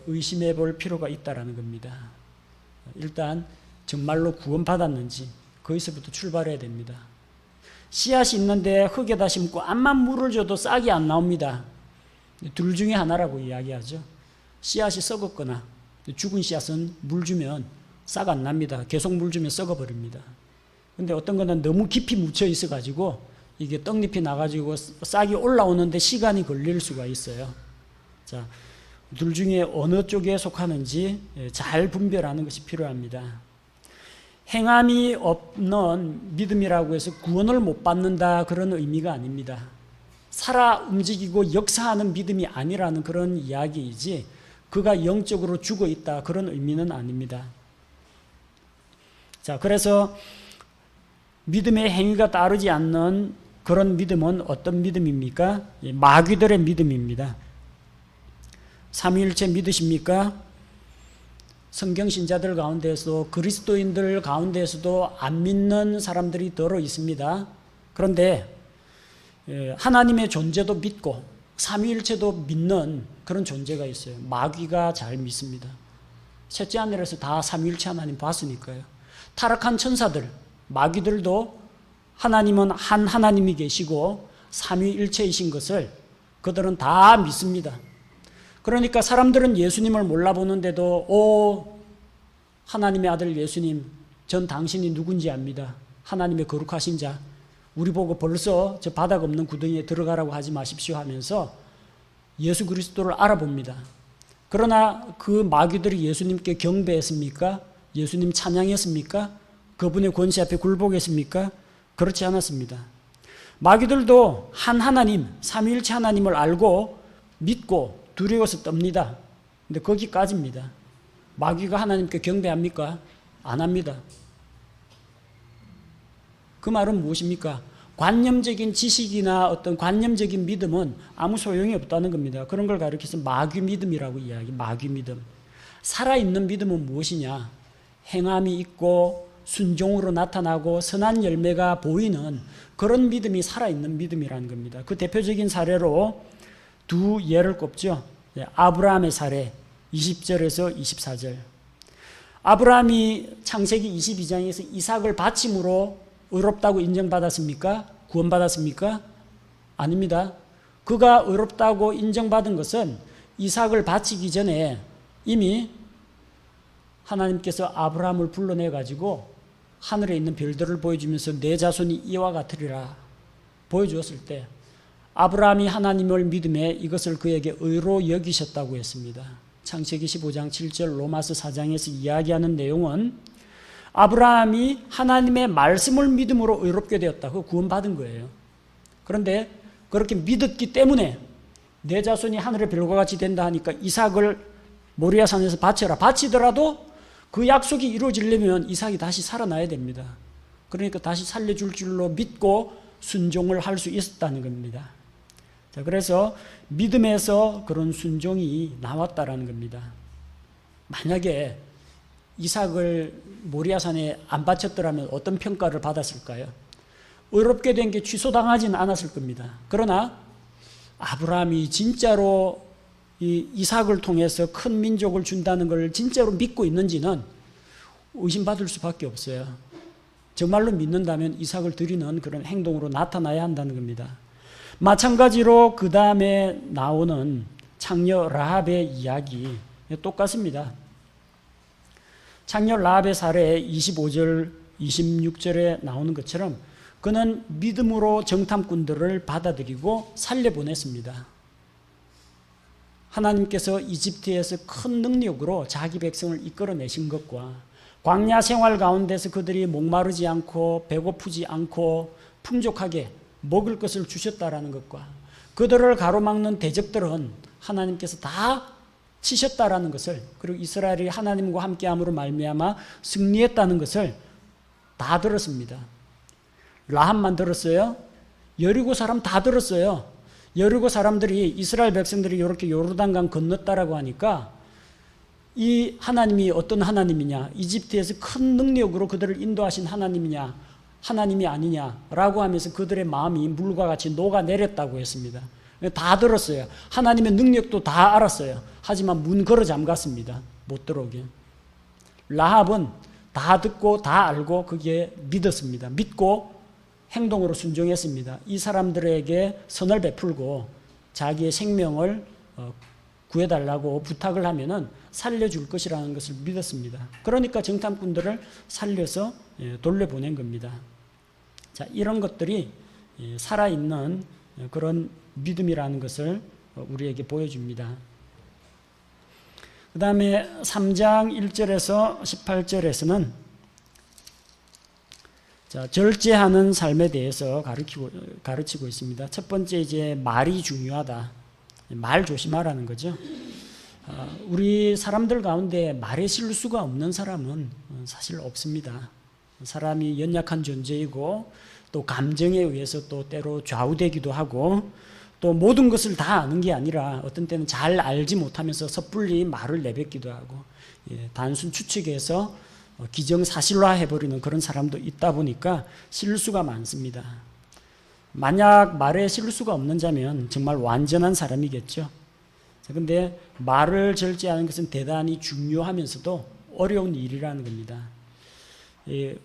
의심해 볼 필요가 있다라는 겁니다. 일단 정말로 구원받았는지 거기서부터 출발해야 됩니다. 씨앗이 있는데 흙에다 심고 암만 물을 줘도 싹이 안 나옵니다. 둘 중에 하나라고 이야기하죠. 씨앗이 썩었거나 죽은 씨앗은 물 주면 싹 안 납니다. 계속 물 주면 썩어버립니다. 근데 어떤 거는 너무 깊이 묻혀 있어가지고 이게 떡잎이 나가지고 싹이 올라오는데 시간이 걸릴 수가 있어요. 자, 둘 중에 어느 쪽에 속하는지 잘 분별하는 것이 필요합니다. 행함이 없는 믿음이라고 해서 구원을 못 받는다, 그런 의미가 아닙니다. 살아 움직이고 역사하는 믿음이 아니라는 그런 이야기이지 그가 영적으로 죽어 있다, 그런 의미는 아닙니다. 자, 그래서 믿음의 행위가 따르지 않는 그런 믿음은 어떤 믿음입니까? 마귀들의 믿음입니다. 삼위일체 믿으십니까? 성경신자들 가운데서, 그리스도인들 가운데서도 안 믿는 사람들이 더러 있습니다. 그런데 하나님의 존재도 믿고 삼위일체도 믿는 그런 존재가 있어요. 마귀가 잘 믿습니다. 셋째 하늘에서 다 삼위일체 하나님 봤으니까요. 타락한 천사들, 마귀들도 하나님은 한 하나님이 계시고 삼위일체이신 것을 그들은 다 믿습니다. 그러니까 사람들은 예수님을 몰라보는데도 하나님의 아들 예수님, 전 당신이 누군지 압니다. 하나님의 거룩하신 자, 우리 보고 벌써 저 바닥 없는 구덩이에 들어가라고 하지 마십시오 하면서 예수 그리스도를 알아봅니다. 그러나 그 마귀들이 예수님께 경배했습니까? 예수님 찬양했습니까? 그분의 권세 앞에 굴복했습니까? 그렇지 않았습니다. 마귀들도 한 하나님, 삼위일체 하나님을 알고 믿고 두려워서 떱니다. 근데 거기까지입니다. 마귀가 하나님께 경배합니까? 안 합니다. 그 말은 무엇입니까? 관념적인 지식이나 어떤 관념적인 믿음은 아무 소용이 없다는 겁니다. 그런 걸 가리켜서 마귀 믿음이라고 이야기해요. 마귀 믿음. 살아있는 믿음은 무엇이냐? 행함이 있고 순종으로 나타나고 선한 열매가 보이는 그런 믿음이 살아있는 믿음이라는 겁니다. 그 대표적인 사례로 두 예를 꼽죠. 아브라함의 사례 20절에서 24절. 아브라함이 창세기 22장에서 이삭을 바침으로 의롭다고 인정받았습니까? 구원받았습니까? 아닙니다. 그가 의롭다고 인정받은 것은 이삭을 바치기 전에 이미 하나님께서 아브라함을 불러내가지고 하늘에 있는 별들을 보여주면서 내 자손이 이와 같으리라 보여주었을 때 아브라함이 하나님을 믿음에 이것을 그에게 의로 여기셨다고 했습니다. 창세기 15장 7절, 로마서 4장에서 이야기하는 내용은 아브라함이 하나님의 말씀을 믿음으로 의롭게 되었다고 구원받은 거예요. 그런데 그렇게 믿었기 때문에 내 자손이 하늘의 별과 같이 된다 하니까 이삭을 모리아산에서 바쳐라. 바치더라도 그 약속이 이루어지려면 이삭이 다시 살아나야 됩니다. 그러니까 다시 살려줄 줄로 믿고 순종을 할 수 있었다는 겁니다. 자, 그래서 믿음에서 그런 순종이 나왔다라는 겁니다. 만약에 이삭을 모리아산에 안 바쳤더라면 어떤 평가를 받았을까요? 의롭게 된 게 취소당하지는 않았을 겁니다. 그러나 아브라함이 진짜로 이 이삭을 통해서 큰 민족을 준다는 걸 진짜로 믿고 있는지는 의심받을 수밖에 없어요. 정말로 믿는다면 이삭을 드리는 그런 행동으로 나타나야 한다는 겁니다. 마찬가지로 그 다음에 나오는 창녀 라합의 이야기 똑같습니다. 창녀 라합의 사례 25절 26절에 나오는 것처럼 그는 믿음으로 정탐꾼들을 받아들이고 살려보냈습니다. 하나님께서 이집트에서 큰 능력으로 자기 백성을 이끌어내신 것과 광야 생활 가운데서 그들이 목마르지 않고 배고프지 않고 풍족하게 먹을 것을 주셨다라는 것과 그들을 가로막는 대적들은 하나님께서 다 치셨다라는 것을, 그리고 이스라엘이 하나님과 함께함으로 말미암아 승리했다는 것을 다 들었습니다. 라합만 들었어요? 여리고 사람 다 들었어요. 여리고 사람들이, 이스라엘 백성들이 이렇게 요르단강 건넜다라고 하니까 이 하나님이 어떤 하나님이냐, 이집트에서 큰 능력으로 그들을 인도하신 하나님이냐, 하나님이 아니냐라고 하면서 그들의 마음이 물과 같이 녹아내렸다고 했습니다. 다 들었어요. 하나님의 능력도 다 알았어요. 하지만 문 걸어 잠갔습니다. 못 들어오게. 라합은 다 듣고 다 알고 거기에 믿었습니다. 믿고 행동으로 순종했습니다. 이 사람들에게 선을 베풀고 자기의 생명을 구해달라고 부탁을 하면은 살려줄 것이라는 것을 믿었습니다. 그러니까 정탐꾼들을 살려서 돌려보낸 겁니다. 자, 이런 것들이 살아있는 그런 믿음이라는 것을 우리에게 보여줍니다. 그 다음에 3장 1절에서 18절에서는 자, 절제하는 삶에 대해서 가르치고 있습니다. 첫 번째, 이제 말이 중요하다. 말 조심하라는 거죠. 우리 사람들 가운데 말에 실수가 없는 사람은 사실 없습니다. 사람이 연약한 존재이고 또 감정에 의해서 또 때로 좌우되기도 하고 또 모든 것을 다 아는 게 아니라 어떤 때는 잘 알지 못하면서 섣불리 말을 내뱉기도 하고 단순 추측해서 기정사실화해버리는 그런 사람도 있다 보니까 실수가 많습니다. 만약 말에 실수가 없는 자면 정말 완전한 사람이겠죠. 그런데 말을 절제하는 것은 대단히 중요하면서도 어려운 일이라는 겁니다.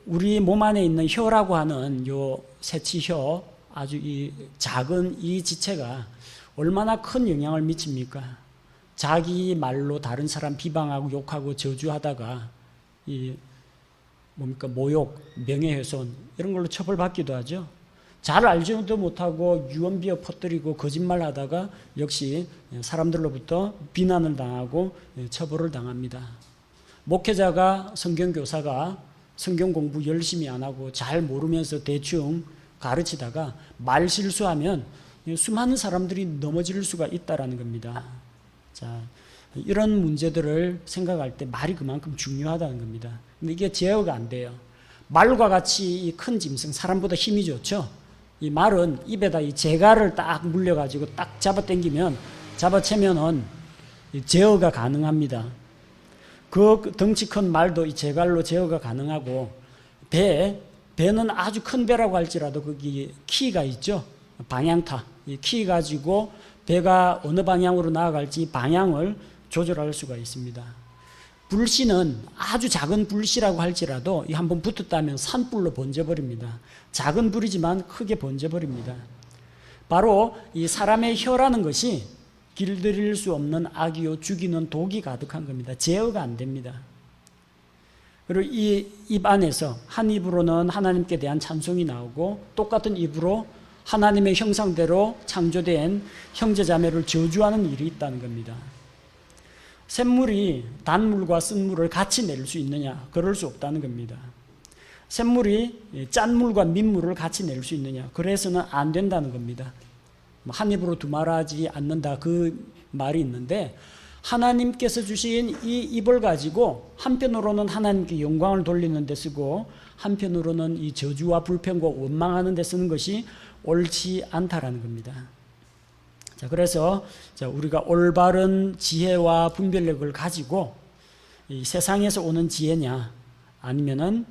우리 몸 안에 있는 혀라고 하는 요 새치혀, 아주 이 작은 이 지체가 얼마나 큰 영향을 미칩니까? 자기 말로 다른 사람 비방하고 욕하고 저주하다가 모욕, 명예훼손 이런 걸로 처벌받기도 하죠. 잘 알지도 못하고 유언비어 퍼뜨리고 거짓말하다가 역시 사람들로부터 비난을 당하고 처벌을 당합니다. 목회자가, 성경교사가 성경 공부 열심히 안 하고 잘 모르면서 대충 가르치다가 말 실수하면 수많은 사람들이 넘어질 수가 있다라는 겁니다. 자, 이런 문제들을 생각할 때 말이 그만큼 중요하다는 겁니다. 근데 이게 제어가 안 돼요. 말과 같이 큰 짐승, 사람보다 힘이 좋죠. 이 말은 입에다 이 재갈을 딱 물려가지고 딱 잡아채면은 제어가 가능합니다. 그 덩치 큰 말도 이 재갈로 제어가 가능하고, 배는 아주 큰 배라고 할지라도 거기 키가 있죠. 방향타. 이 키 가지고 배가 어느 방향으로 나아갈지 방향을 조절할 수가 있습니다. 불씨는 아주 작은 불씨라고 할지라도 한번 붙었다면 산불로 번져버립니다. 작은 불이지만 크게 번져버립니다. 바로 이 사람의 혀라는 것이 길들일 수 없는 악이요 죽이는 독이 가득한 겁니다. 제어가 안 됩니다. 그리고 이 입 안에서 한 입으로는 하나님께 대한 찬송이 나오고 똑같은 입으로 하나님의 형상대로 창조된 형제자매를 저주하는 일이 있다는 겁니다. 샘물이 단물과 쓴물을 같이 낼 수 있느냐? 그럴 수 없다는 겁니다. 샘물이 짠물과 민물을 같이 낼 수 있느냐? 그래서는 안 된다는 겁니다. 한 입으로 두말하지 않는다, 그 말이 있는데, 하나님께서 주신 이 입을 가지고 한편으로는 하나님께 영광을 돌리는 데 쓰고 한편으로는 이 저주와 불평과 원망하는 데 쓰는 것이 옳지 않다라는 겁니다. 자, 그래서 우리가 올바른 지혜와 분별력을 가지고 이 세상에서 오는 지혜냐 아니면은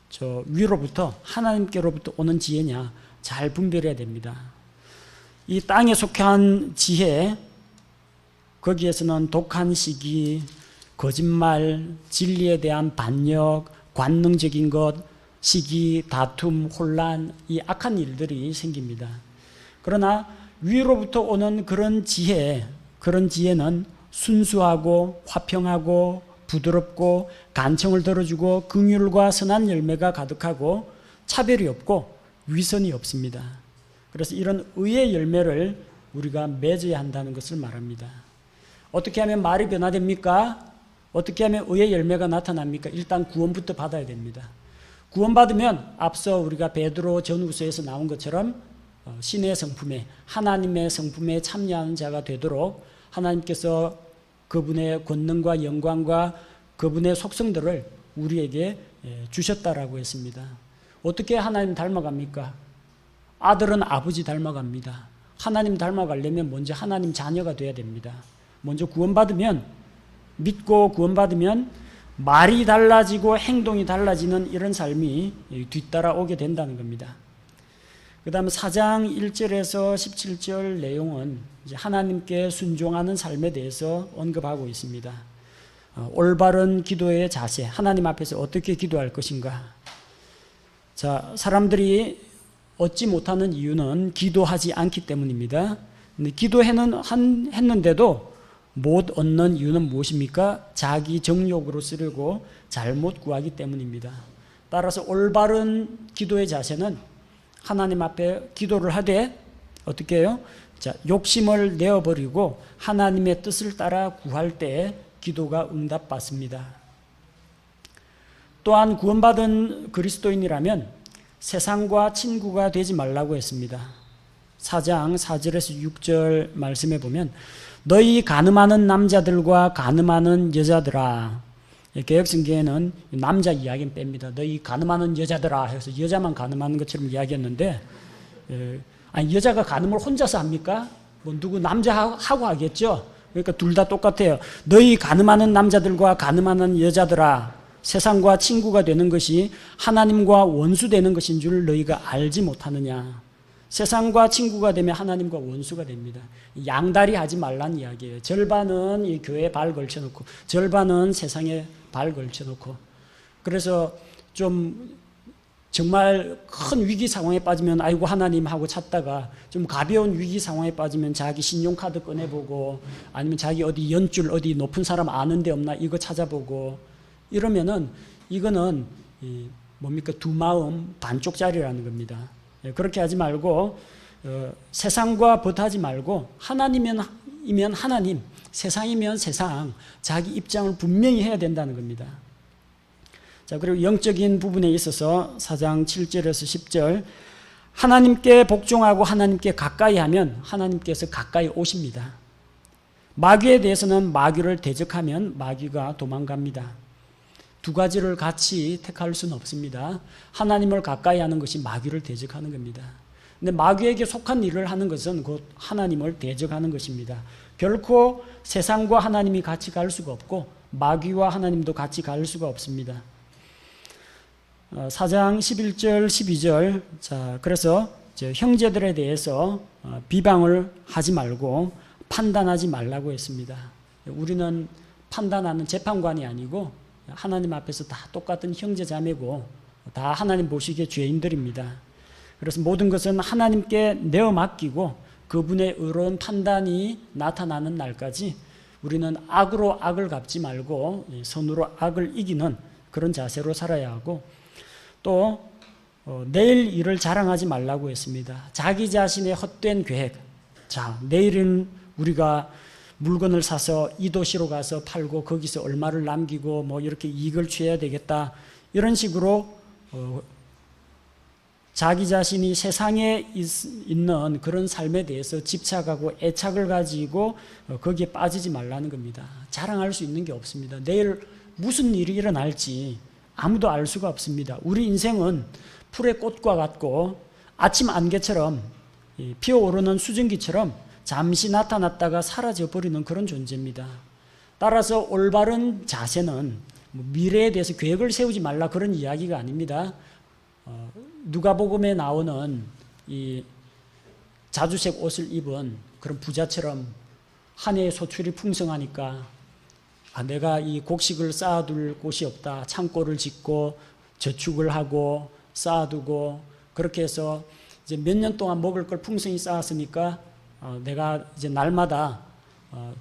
저 위로부터 하나님께로부터 오는 지혜냐 잘 분별해야 됩니다. 이 땅에 속한 지혜, 거기에서는 독한 시기, 거짓말, 진리에 대한 반역, 관능적인 것, 시기, 다툼, 혼란, 이 악한 일들이 생깁니다. 그러나 위로부터 오는 그런 지혜는 순수하고 화평하고 부드럽고 간청을 들어주고 긍휼과 선한 열매가 가득하고 차별이 없고 위선이 없습니다. 그래서 이런 의의 열매를 우리가 맺어야 한다는 것을 말합니다. 어떻게 하면 말이 변화됩니까? 어떻게 하면 의의 열매가 나타납니까? 일단 구원부터 받아야 됩니다. 구원받으면 앞서 우리가 베드로 전후서에서 나온 것처럼 신의 성품에, 하나님의 성품에 참여하는 자가 되도록 하나님께서 그분의 권능과 영광과 그분의 속성들을 우리에게 주셨다라고 했습니다. 어떻게 하나님 닮아갑니까? 아들은 아버지 닮아갑니다. 하나님 닮아가려면 먼저 하나님 자녀가 돼야 됩니다. 먼저 구원받으면, 믿고 구원받으면 말이 달라지고 행동이 달라지는 이런 삶이 뒤따라오게 된다는 겁니다. 그 다음에 4장 1절에서 17절 내용은 이제 하나님께 순종하는 삶에 대해서 언급하고 있습니다. 올바른 기도의 자세, 하나님 앞에서 어떻게 기도할 것인가. 자, 사람들이 얻지 못하는 이유는 기도하지 않기 때문입니다. 근데 기도했는데도 못 얻는 이유는 무엇입니까? 자기 정욕으로 쓰려고 잘못 구하기 때문입니다. 따라서 올바른 기도의 자세는 하나님 앞에 기도를 하되 어떻게 해요? 자, 욕심을 내어버리고 하나님의 뜻을 따라 구할 때 기도가 응답받습니다. 또한 구원받은 그리스도인이라면 세상과 친구가 되지 말라고 했습니다. 4장 4절에서 6절 말씀에 보면 너희 간음하는 남자들과 간음하는 여자들아, 개역성경에는 남자 이야기는 뺍니다. 너희 간음하는 여자들아 해서 여자만 간음하는 것처럼 이야기했는데, 아니 여자가 간음을 혼자서 합니까? 뭐 누구 남자하고 하겠죠. 그러니까 둘 다 똑같아요. 너희 간음하는 남자들과 간음하는 여자들아, 세상과 친구가 되는 것이 하나님과 원수 되는 것인 줄 너희가 알지 못하느냐. 세상과 친구가 되면 하나님과 원수가 됩니다. 양다리 하지 말란 이야기예요. 절반은 이 교회에 발 걸쳐놓고 절반은 세상에 발 걸쳐놓고, 그래서 좀 정말 큰 위기 상황에 빠지면 아이고 하나님 하고 찾다가 좀 가벼운 위기 상황에 빠지면 자기 신용카드 꺼내보고 아니면 자기 어디 연줄 어디 높은 사람 아는 데 없나 이거 찾아보고 이러면은 이거는 뭡니까? 두 마음 반쪽짜리라는 겁니다. 그렇게 하지 말고 세상과 벗하지 말고 하나님이면 하나님, 세상이면 세상, 자기 입장을 분명히 해야 된다는 겁니다. 자, 그리고 영적인 부분에 있어서 4장 7절에서 10절 하나님께 복종하고 하나님께 가까이 하면 하나님께서 가까이 오십니다. 마귀에 대해서는 마귀를 대적하면 마귀가 도망갑니다. 두 가지를 같이 택할 수는 없습니다. 하나님을 가까이 하는 것이 마귀를 대적하는 겁니다. 근데 마귀에게 속한 일을 하는 것은 곧 하나님을 대적하는 것입니다. 결코 세상과 하나님이 같이 갈 수가 없고 마귀와 하나님도 같이 갈 수가 없습니다. 4장 11절 12절 자, 그래서 형제들에 대해서 비방을 하지 말고 판단하지 말라고 했습니다. 우리는 판단하는 재판관이 아니고 하나님 앞에서 다 똑같은 형제 자매고 다 하나님 보시기에 죄인들입니다. 그래서 모든 것은 하나님께 내어 맡기고 그분의 의로운 판단이 나타나는 날까지 우리는 악으로 악을 갚지 말고 선으로 악을 이기는 그런 자세로 살아야 하고, 또 내일 일을 자랑하지 말라고 했습니다. 자기 자신의 헛된 계획, 자 내일은 우리가 물건을 사서 이 도시로 가서 팔고 거기서 얼마를 남기고 뭐 이렇게 이익을 취해야 되겠다, 이런 식으로 자기 자신이 세상에 있는 그런 삶에 대해서 집착하고 애착을 가지고 거기에 빠지지 말라는 겁니다. 자랑할 수 있는 게 없습니다. 내일 무슨 일이 일어날지 아무도 알 수가 없습니다. 우리 인생은 풀의 꽃과 같고 아침 안개처럼 피어오르는 수증기처럼 잠시 나타났다가 사라져버리는 그런 존재입니다. 따라서 올바른 자세는 미래에 대해서 계획을 세우지 말라 그런 이야기가 아닙니다. 누가복음에 나오는 이 자주색 옷을 입은 그런 부자처럼 한 해의 소출이 풍성하니까 내가 이 곡식을 쌓아둘 곳이 없다. 창고를 짓고 저축을 하고 쌓아두고 그렇게 해서 이제 몇 년 동안 먹을 걸 풍성히 쌓았으니까 내가 이제 날마다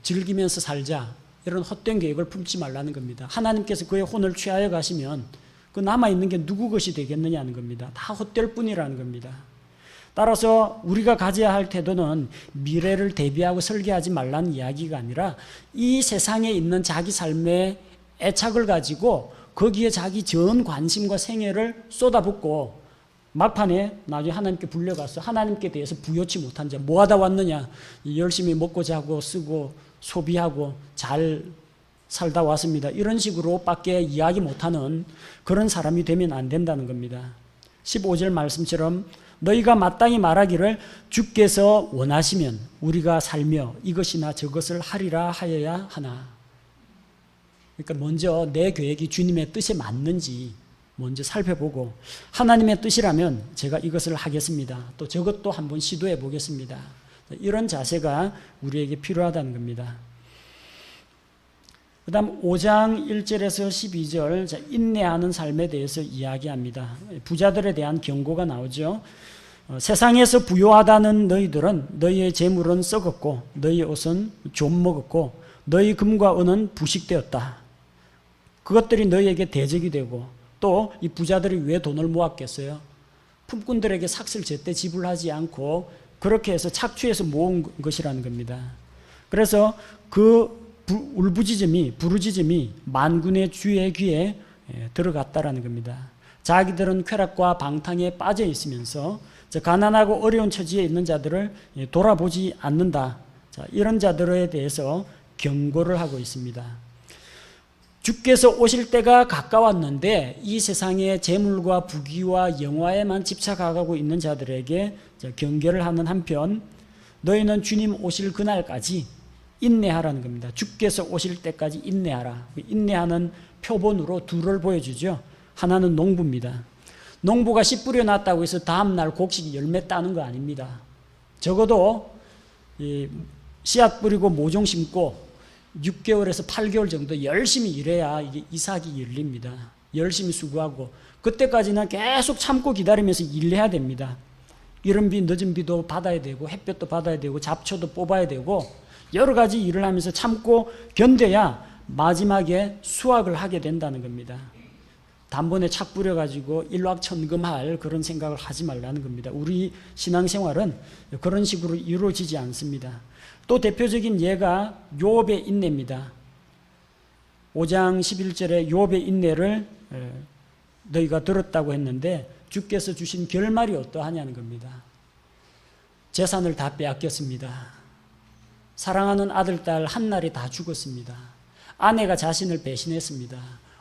즐기면서 살자. 이런 헛된 계획을 품지 말라는 겁니다. 하나님께서 그의 혼을 취하여 가시면 그 남아있는 게 누구 것이 되겠느냐는 겁니다. 다 헛될 뿐이라는 겁니다. 따라서 우리가 가져야 할 태도는 미래를 대비하고 설계하지 말라는 이야기가 아니라 이 세상에 있는 자기 삶의 애착을 가지고 거기에 자기 전 관심과 생애를 쏟아붓고 막판에 나중에 하나님께 불려가서 하나님께 대해서 부요치 못한 자, 뭐 하다 왔느냐? 열심히 먹고 자고 쓰고 소비하고 잘 살다 왔습니다. 이런 식으로 밖에 이야기 못하는 그런 사람이 되면 안 된다는 겁니다. 15절 말씀처럼 너희가 마땅히 말하기를 주께서 원하시면 우리가 살며 이것이나 저것을 하리라 하여야 하나. 그러니까 먼저 내 계획이 주님의 뜻에 맞는지 먼저 살펴보고 하나님의 뜻이라면 제가 이것을 하겠습니다. 또 저것도 한번 시도해 보겠습니다. 이런 자세가 우리에게 필요하다는 겁니다. 그 다음 5장 1절에서 12절 인내하는 삶에 대해서 이야기합니다. 부자들에 대한 경고가 나오죠. 세상에서 부요하다는 너희들은 너희의 재물은 썩었고 너희의 옷은 좀 먹었고 너희 금과 은은 부식되었다. 그것들이 너희에게 대적이 되고 또 이 부자들이 왜 돈을 모았겠어요? 품꾼들에게 삭슬 제때 지불하지 않고 그렇게 해서 착취해서 모은 것이라는 겁니다. 그래서 그 부르짖음이 만군의 주의 귀에 들어갔다라는 겁니다. 자기들은 쾌락과 방탕에 빠져 있으면서 가난하고 어려운 처지에 있는 자들을 돌아보지 않는다. 이런 자들에 대해서 경고를 하고 있습니다. 주께서 오실 때가 가까웠는데 이 세상의 재물과 부귀와 영화에만 집착하고 있는 자들에게 경계를 하는 한편 너희는 주님 오실 그날까지 인내하라는 겁니다. 주께서 오실 때까지 인내하라. 인내하는 표본으로 둘을 보여주죠. 하나는 농부입니다. 농부가 씨 뿌려놨다고 해서 다음날 곡식이 열매 따는 거 아닙니다. 적어도 씨앗 뿌리고 모종 심고 6개월에서 8개월 정도 열심히 일해야 이게 이삭이 열립니다. 열심히 수고하고 그때까지는 계속 참고 기다리면서 일해야 됩니다. 이른 비 늦은 비도 받아야 되고 햇볕도 받아야 되고 잡초도 뽑아야 되고 여러 가지 일을 하면서 참고 견뎌야 마지막에 수확을 하게 된다는 겁니다. 단번에 착 뿌려가지고 일확천금할 그런 생각을 하지 말라는 겁니다. 우리 신앙생활은 그런 식으로 이루어지지 않습니다. 또 대표적인 예가 욥의 인내입니다. 5장 11절에 욥의 인내를 너희가 들었다고 했는데 주께서 주신 결말이 어떠하냐는 겁니다. 재산을 다 빼앗겼습니다. 사랑하는 아들, 딸 한날에 다 죽었습니다. 아내가 자신을 배신했습니다.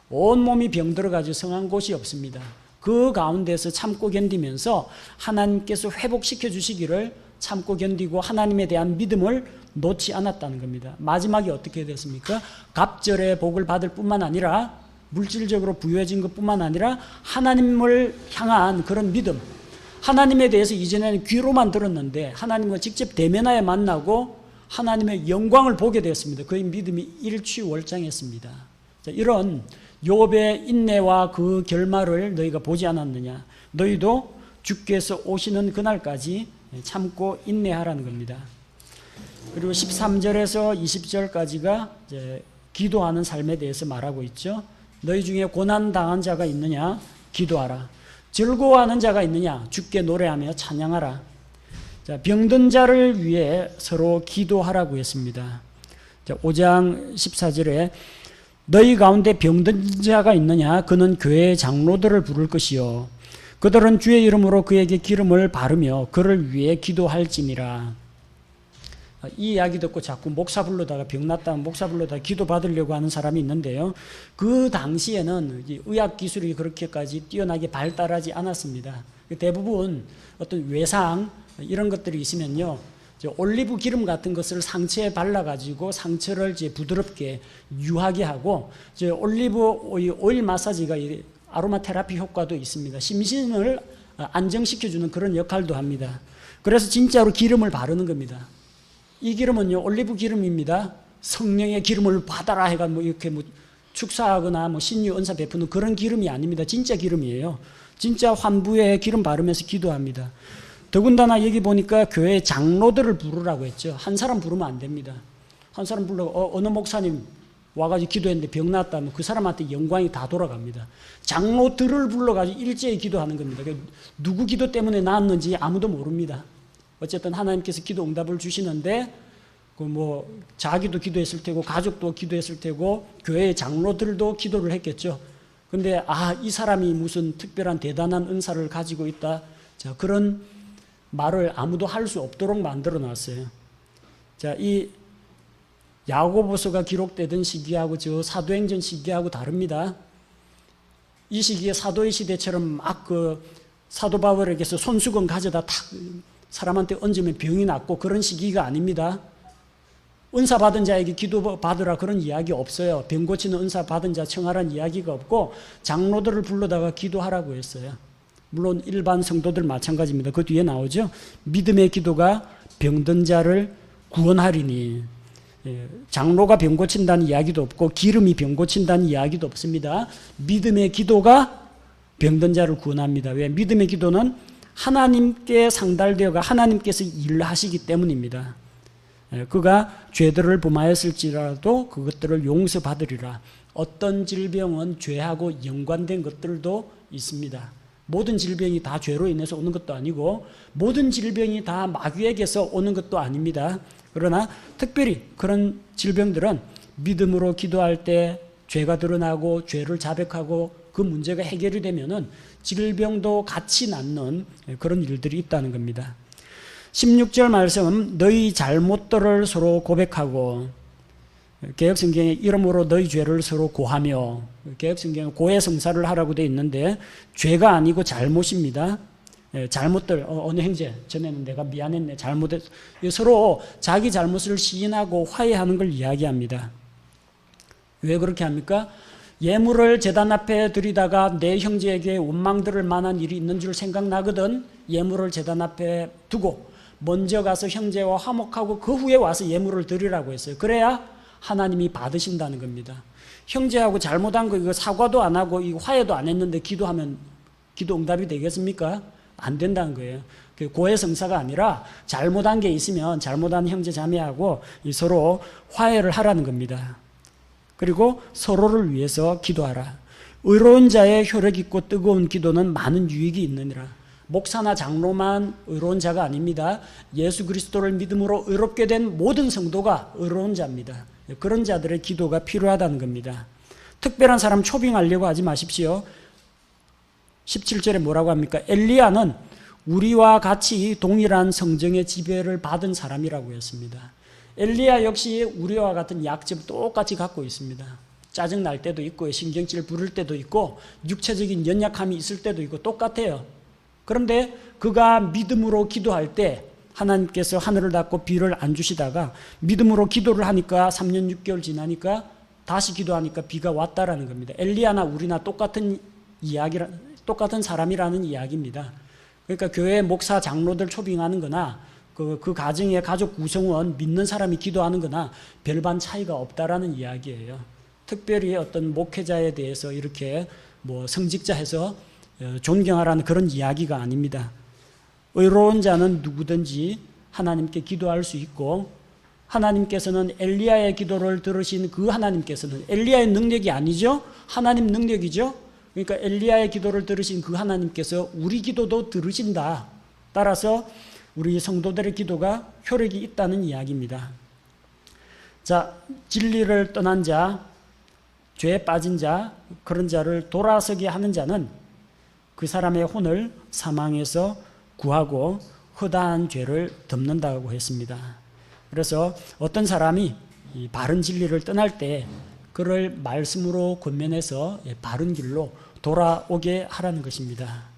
온몸이 병들어가지고 성한 곳이 없습니다. 그 가운데서 참고 견디면서 하나님께서 회복시켜 주시기를 참고 견디고 하나님에 대한 믿음을 놓지 않았다는 겁니다. 마지막에 어떻게 됐습니까? 갑절의 복을 받을 뿐만 아니라 물질적으로 부유해진 것뿐만 아니라 하나님을 향한 그런 믿음, 하나님에 대해서 이전에는 귀로만 들었는데 하나님과 직접 대면하여 만나고 하나님의 영광을 보게 되었습니다. 그의 믿음이 일취월장했습니다. 이런 욥의 인내와 그 결말을 너희가 보지 않았느냐? 너희도 주께서 오시는 그날까지 참고 인내하라는 겁니다. 그리고 13절에서 20절까지가 이제 기도하는 삶에 대해서 말하고 있죠. 너희 중에 고난 당한 자가 있느냐? 기도하라. 즐거워하는 자가 있느냐? 주께 노래하며 찬양하라. 자, 병든 자를 위해 서로 기도하라고 했습니다. 자, 5장 14절에 너희 가운데 병든 자가 있느냐? 그는 교회의 장로들을 부를 것이요 그들은 주의 이름으로 그에게 기름을 바르며 그를 위해 기도할지니라. 이 이야기 듣고 자꾸 목사 불러다가 병났다면 목사 불러다가 기도 받으려고 하는 사람이 있는데요. 그 당시에는 의학 기술이 그렇게까지 뛰어나게 발달하지 않았습니다. 대부분 어떤 외상 이런 것들이 있으면요, 올리브 기름 같은 것을 상처에 발라가지고 상처를 이제 부드럽게 유하게 하고, 올리브 오일 마사지가 아로마 테라피 효과도 있습니다. 심신을 안정시켜주는 그런 역할도 합니다. 그래서 진짜로 기름을 바르는 겁니다. 이 기름은요, 올리브 기름입니다. 성령의 기름을 받아라 해가 뭐 이렇게 뭐 축사하거나 뭐 신유 은사 베푸는 그런 기름이 아닙니다. 진짜 기름이에요. 진짜 환부에 기름 바르면서 기도합니다. 더군다나 여기 보니까 교회 장로들을 부르라고 했죠. 한 사람 부르면 안 됩니다. 한 사람 불러고 어느 목사님 와가지고 기도했는데 병 났다면 그 사람한테 영광이 다 돌아갑니다. 장로들을 불러가지고 일제히 기도하는 겁니다. 누구 기도 때문에 나았는지 아무도 모릅니다. 어쨌든 하나님께서 기도 응답을 주시는데 그 뭐 자기도 기도했을 테고 가족도 기도했을 테고 교회의 장로들도 기도를 했겠죠. 근데 이 사람이 무슨 특별한 대단한 은사를 가지고 있다. 자, 그런 말을 아무도 할 수 없도록 만들어 놨어요. 자, 이 야고보서가 기록되던 시기하고 저 사도행전 시기하고 다릅니다. 이 시기에 사도의 시대처럼 막 그 사도 바울에게서 손수건 가져다 탁 사람한테 얹으면 병이 낫고 그런 시기가 아닙니다. 은사 받은 자에게 기도 받으라 그런 이야기 없어요. 병 고치는 은사 받은 자 청하라는 이야기가 없고 장로들을 불러다가 기도하라고 했어요. 물론 일반 성도들 마찬가지입니다. 그 뒤에 나오죠. 믿음의 기도가 병든 자를 구원하리니. 장로가 병 고친다는 이야기도 없고 기름이 병 고친다는 이야기도 없습니다. 믿음의 기도가 병든 자를 구원합니다. 왜? 믿음의 기도는 하나님께 상달되어가 하나님께서 일하시기 때문입니다. 그가 죄들을 범하였을지라도 그것들을 용서받으리라. 어떤 질병은 죄하고 연관된 것들도 있습니다. 모든 질병이 다 죄로 인해서 오는 것도 아니고 모든 질병이 다 마귀에게서 오는 것도 아닙니다. 그러나 특별히 그런 질병들은 믿음으로 기도할 때 죄가 드러나고 죄를 자백하고 그 문제가 해결이 되면은 질병도 같이 낫는 그런 일들이 있다는 겁니다. 16절 말씀, 너희 잘못들을 서로 고백하고, 개혁성경에 이름으로 너희 죄를 서로 고하며, 개혁성경에 고해성사를 하라고 되어 있는데 죄가 아니고 잘못입니다. 잘못들, 어느 형제 전에는 내가 미안했네, 잘못했, 서로 자기 잘못을 시인하고 화해하는 걸 이야기합니다. 왜 그렇게 합니까? 예물을 제단 앞에 드리다가 내 형제에게 원망 들을 만한 일이 있는 줄 생각나거든 예물을 제단 앞에 두고 먼저 가서 형제와 화목하고 그 후에 와서 예물을 드리라고 했어요. 그래야 하나님이 받으신다는 겁니다. 형제하고 잘못한 거 이거 사과도 안 하고 이거 화해도 안 했는데 기도하면 기도 응답이 되겠습니까? 안 된다는 거예요. 고해성사가 아니라 잘못한 게 있으면 잘못한 형제 자매하고 서로 화해를 하라는 겁니다. 그리고 서로를 위해서 기도하라. 의로운 자의 혈액 있고 뜨거운 기도는 많은 유익이 있느니라. 목사나 장로만 의로운 자가 아닙니다. 예수 그리스도를 믿음으로 의롭게 된 모든 성도가 의로운 자입니다. 그런 자들의 기도가 필요하다는 겁니다. 특별한 사람 초빙하려고 하지 마십시오. 17절에 뭐라고 합니까? 엘리야는 우리와 같이 동일한 성정의 지배를 받은 사람이라고 했습니다. 엘리야 역시 우리와 같은 약점 똑같이 갖고 있습니다. 짜증 날 때도 있고 신경질 부를 때도 있고 육체적인 연약함이 있을 때도 있고 똑같아요. 그런데 그가 믿음으로 기도할 때 하나님께서 하늘을 닫고 비를 안 주시다가 믿음으로 기도를 하니까 3년 6개월 지나니까 다시 기도하니까 비가 왔다라는 겁니다. 엘리야나 우리나 똑같은 똑같은 사람이라는 이야기입니다. 그러니까 교회 목사 장로들 초빙하는 거나 그 가정의 가족 구성원 믿는 사람이 기도하는 거나 별반 차이가 없다라는 이야기예요. 특별히 어떤 목회자에 대해서 이렇게 뭐 성직자 해서 존경하라는 그런 이야기가 아닙니다. 의로운 자는 누구든지 하나님께 기도할 수 있고 하나님께서는 엘리야의 기도를 들으신 그 하나님께서는 엘리야의 능력이 아니죠. 하나님 능력이죠. 그러니까 엘리야의 기도를 들으신 그 하나님께서 우리 기도도 들으신다. 따라서 우리 성도들의 기도가 효력이 있다는 이야기입니다. 자, 진리를 떠난 자, 죄에 빠진 자, 그런 자를 돌아서게 하는 자는 그 사람의 혼을 사망에서 구하고 허다한 죄를 덮는다고 했습니다. 그래서 어떤 사람이 이 바른 진리를 떠날 때 그를 말씀으로 권면해서 바른 길로 돌아오게 하라는 것입니다.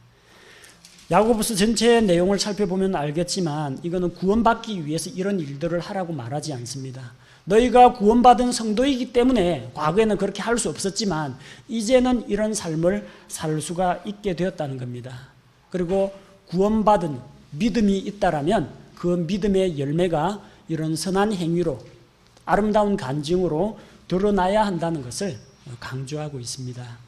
야고보서 전체의 내용을 살펴보면 알겠지만 이거는 구원받기 위해서 이런 일들을 하라고 말하지 않습니다. 너희가 구원받은 성도이기 때문에 과거에는 그렇게 할 수 없었지만 이제는 이런 삶을 살 수가 있게 되었다는 겁니다. 그리고 구원받은 믿음이 있다라면 그 믿음의 열매가 이런 선한 행위로 아름다운 간증으로 드러나야 한다는 것을 강조하고 있습니다.